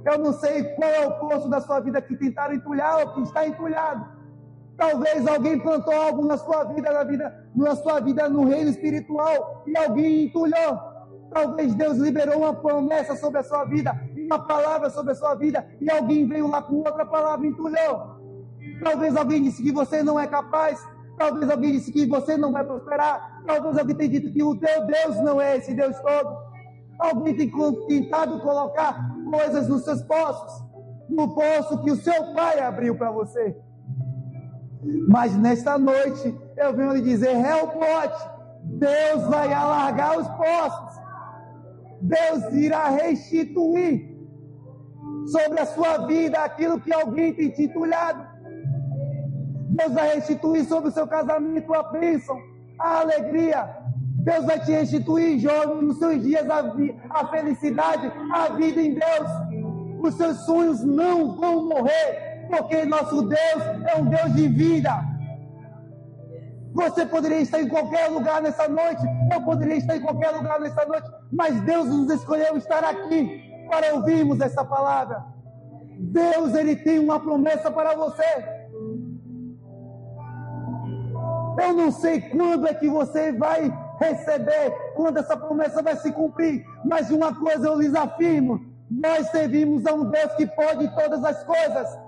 Eu não sei qual é o poço da sua vida que tentaram entulhar ou que está entulhado. Talvez alguém plantou algo na sua vida no reino espiritual, e alguém entulhou. Talvez Deus liberou uma promessa sobre a sua vida, uma palavra sobre a sua vida, e alguém veio lá com outra palavra e entulhou. Talvez alguém disse que você não é capaz. Talvez alguém disse que você não vai prosperar. Talvez alguém tenha dito que o teu Deus não é esse Deus todo. Alguém tem tentado colocar coisas nos seus poços, no poço que o seu pai abriu para você. Mas nesta noite eu venho lhe dizer, Helbote, Deus vai alargar os poços. Deus irá restituir sobre a sua vida aquilo que alguém tem titulado. Deus vai restituir sobre o seu casamento a bênção, a alegria. Deus vai te restituir, jovem, nos seus dias a felicidade, a vida em Deus. Os seus sonhos não vão morrer, porque nosso Deus é um Deus de vida. Você poderia estar em qualquer lugar nessa noite, eu poderia estar em qualquer lugar nessa noite, mas Deus nos escolheu estar aqui para ouvirmos essa palavra. Deus, Ele tem uma promessa para você. Eu não sei quando é que você vai receber, quando essa promessa vai se cumprir, mas uma coisa eu lhes afirmo, nós servimos a um Deus que pode todas as coisas.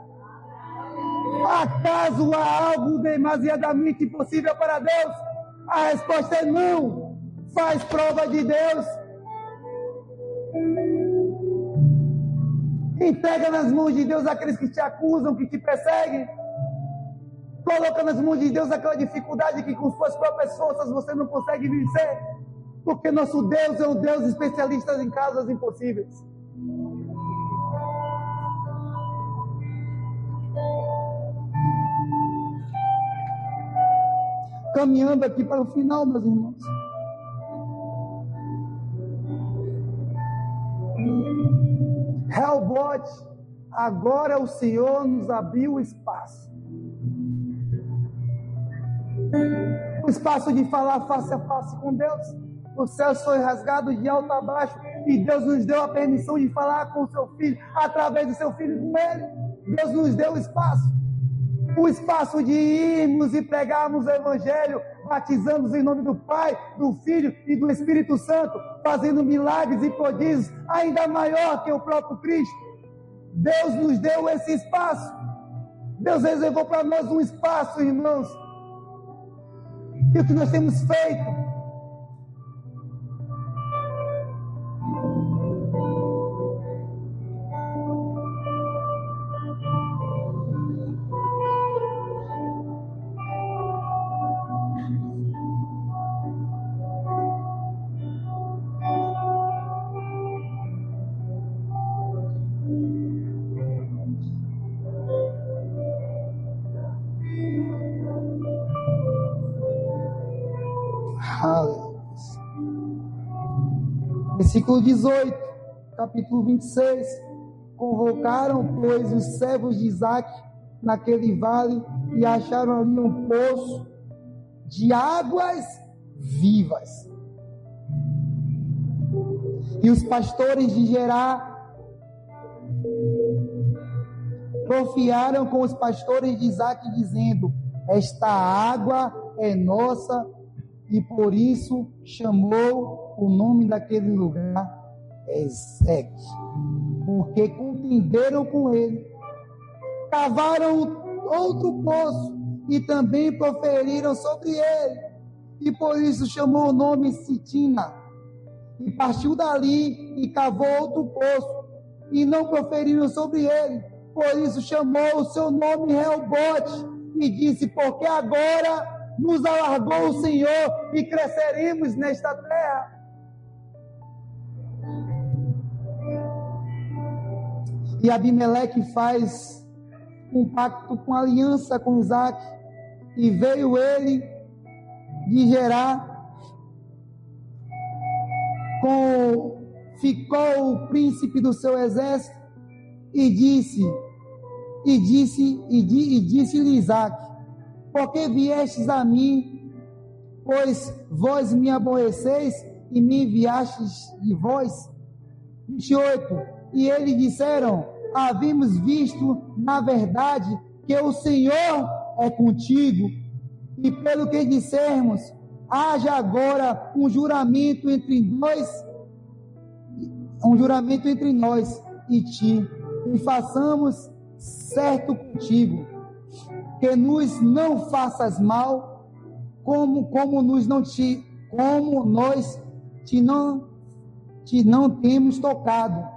Acaso há algo demasiadamente impossível para Deus? A resposta é não. Faz prova de Deus. Entrega nas mãos de Deus aqueles que te acusam, que te perseguem. Coloca nas mãos de Deus aquela dificuldade que com suas próprias forças você não consegue vencer. Porque nosso Deus é um Deus especialista em causas impossíveis. Caminhando aqui para o final, meus irmãos. Helbote, agora o Senhor nos abriu o espaço. O espaço de falar face a face com Deus. O céu foi rasgado de alto a baixo e Deus nos deu a permissão de falar com o seu Filho, através do seu Filho com Ele. Deus nos deu o espaço. O espaço de irmos e pregarmos o Evangelho, batizando em nome do Pai, do Filho e do Espírito Santo, fazendo milagres e prodígios ainda maior que o próprio Cristo. Deus nos deu esse espaço. Deus reservou para nós um espaço, irmãos. E o que nós temos feito? Versículo 18, capítulo 26. Convocaram, pois, os servos de Isaque naquele vale e acharam ali um poço de águas vivas. E os pastores de Gerar confiaram com os pastores de Isaque, dizendo: esta água é nossa, e por isso chamou o nome daquele lugar Ezeque, porque contenderam com ele. Cavaram outro poço e também proferiram sobre ele, e por isso chamou o nome Sitina. E partiu dali e cavou outro poço e não proferiram sobre ele, por isso chamou o seu nome Helbote, e disse: porque agora nos alargou o Senhor e cresceremos nesta terra. E Abimeleque faz um pacto com aliança com Isaque, e veio ele de Gerar, ficou o príncipe do seu exército, e disse-lhe Isaque: por que viestes a mim, pois vós me aborreceis e me enviastes de vós? 28. E eles disseram: havíamos visto, na verdade, que o Senhor é contigo, e pelo que dissermos, haja agora um juramento entre nós e ti, e façamos certo contigo, que nos não faças mal, como nós te não temos tocado,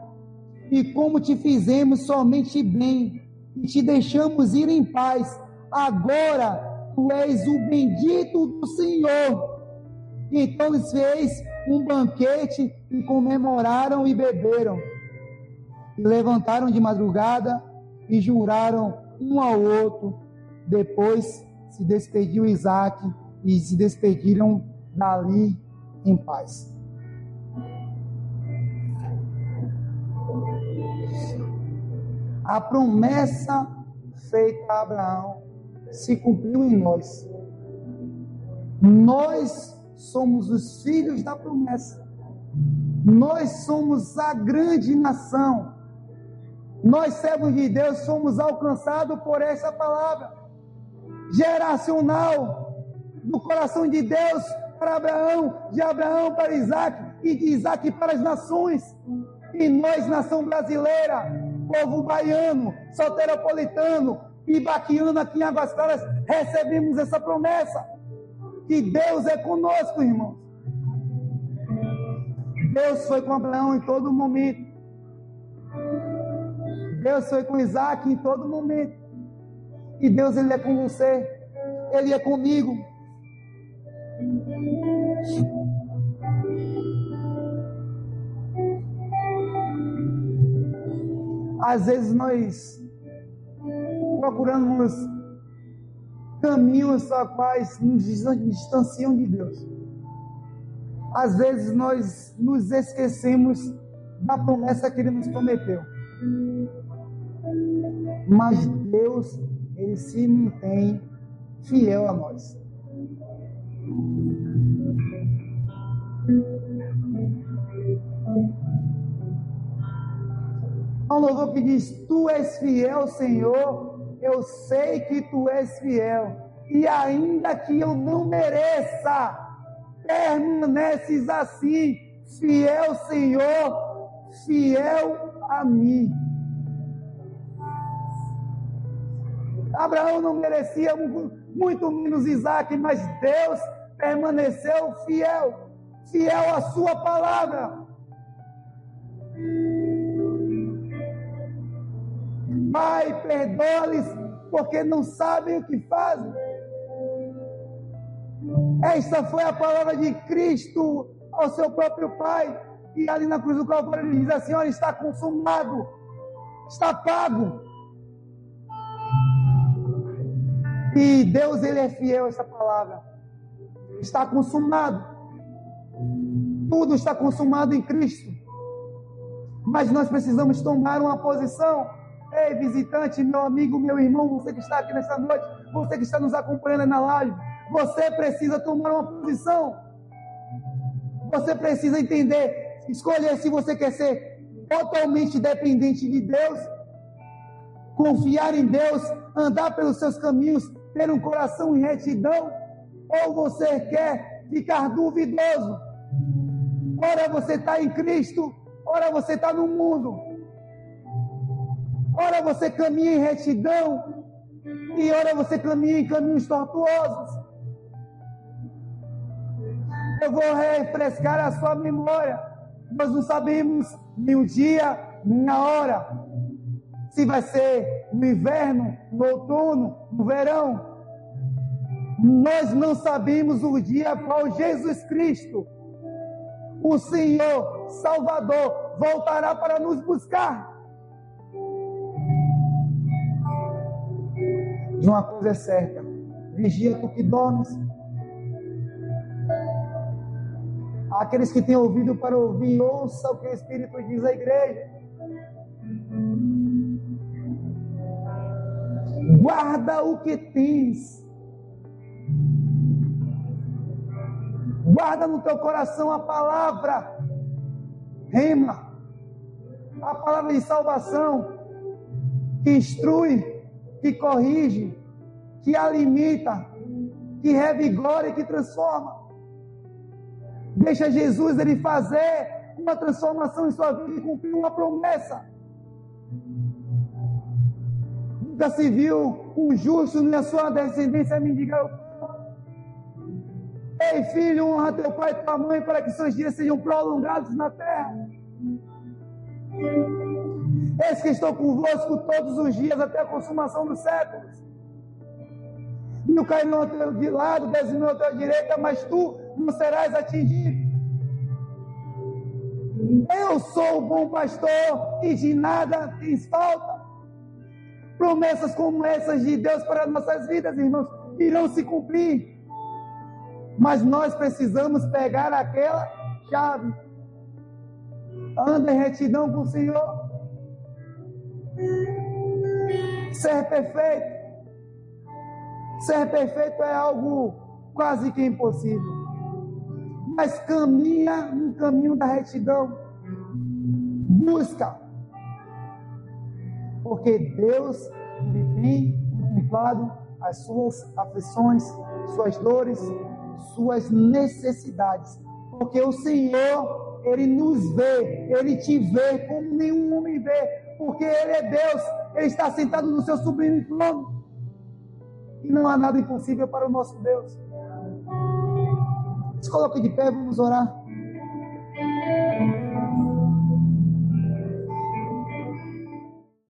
e como te fizemos somente bem, e te deixamos ir em paz, agora tu és o bendito do Senhor. Então lhes fez um banquete e comemoraram e beberam. E levantaram de madrugada e juraram um ao outro. Depois se despediu Isaque e se despediram dali em paz. A promessa feita a Abraão se cumpriu em nós. Nós somos os filhos da promessa. Nós somos a grande nação. Nós, servos de Deus, somos alcançados por essa palavra geracional do coração de Deus para Abraão, de Abraão para Isaque e de Isaque para as nações. E nós, nação brasileira, povo baiano, soteropolitano e baquiano aqui em Águas Claras, recebemos essa promessa, que Deus é conosco, irmãos. Deus foi com Abraão em todo momento. Deus foi com Isaque em todo momento. E Deus, Ele é com você. Ele é comigo. Às vezes nós procuramos caminhos a quais nos distanciam de Deus. Às vezes nós nos esquecemos da promessa que Ele nos prometeu. Mas Deus, Ele se mantém fiel a nós. Há um louvor que diz: Tu és fiel, Senhor, eu sei que Tu és fiel, e ainda que eu não mereça, permaneces assim, fiel, Senhor, fiel a mim. Abraão não merecia, muito menos Isaque, mas Deus permaneceu fiel, fiel à sua palavra. Pai, perdoa-lhes, porque não sabem o que fazem. Esta foi a palavra de Cristo ao seu próprio Pai. E ali na cruz do Calvário ele diz assim: olha, está consumado, está pago. E Deus, Ele é fiel a essa palavra. Está consumado. Tudo está consumado em Cristo. Mas nós precisamos tomar uma posição. Ei, visitante, meu amigo, meu irmão, você que está aqui nessa noite, você que está nos acompanhando na live, você precisa tomar uma posição. Você precisa entender, escolher se você quer ser totalmente dependente de Deus, confiar em Deus, andar pelos seus caminhos, ter um coração em retidão, ou você quer ficar duvidoso. Ora você está em Cristo, ora você está no mundo. Ora você caminha em retidão, e ora você caminha em caminhos tortuosos. Eu vou refrescar a sua memória. Nós não sabemos nem o dia, nem a hora. Se vai ser no inverno, no outono, no verão. Nós não sabemos o dia qual Jesus Cristo, o Senhor Salvador, voltará para nos buscar. De uma coisa é certa: vigia tu que dormes. Aqueles que têm ouvido para ouvir, ouça o que o Espírito diz à igreja. Guarda o que tens. Guarda no teu coração a palavra rema, a palavra de salvação, que instrui, que corrige, que alimenta, que revigora e que transforma. Deixa Jesus Ele fazer uma transformação em sua vida e cumprir uma promessa. Nunca se viu um justo nem a sua descendência mendigar o pão. Ei, filho, honra teu pai e tua mãe para que seus dias sejam prolongados na terra. Eis que estou convosco todos os dias até a consumação dos séculos. mil cairão ao teu lado, 10 mil à tua direita, mas tu não serás atingido. Eu sou o bom pastor e de nada tens falta. Promessas como essas de Deus para nossas vidas, irmãos, irão se cumprir. Mas nós precisamos pegar aquela chave. Anda em retidão com o Senhor. Ser perfeito. Ser perfeito é algo quase que impossível. Mas caminha no caminho da retidão. Busca. Porque Deus tem contemplado as suas aflições, suas dores, suas necessidades. Porque o Senhor, Ele nos vê, Ele te vê como nenhum homem vê. Porque Ele é Deus, Ele está sentado no seu sublime trono. E não há nada impossível para o nosso Deus. Se coloque de pé, vamos orar.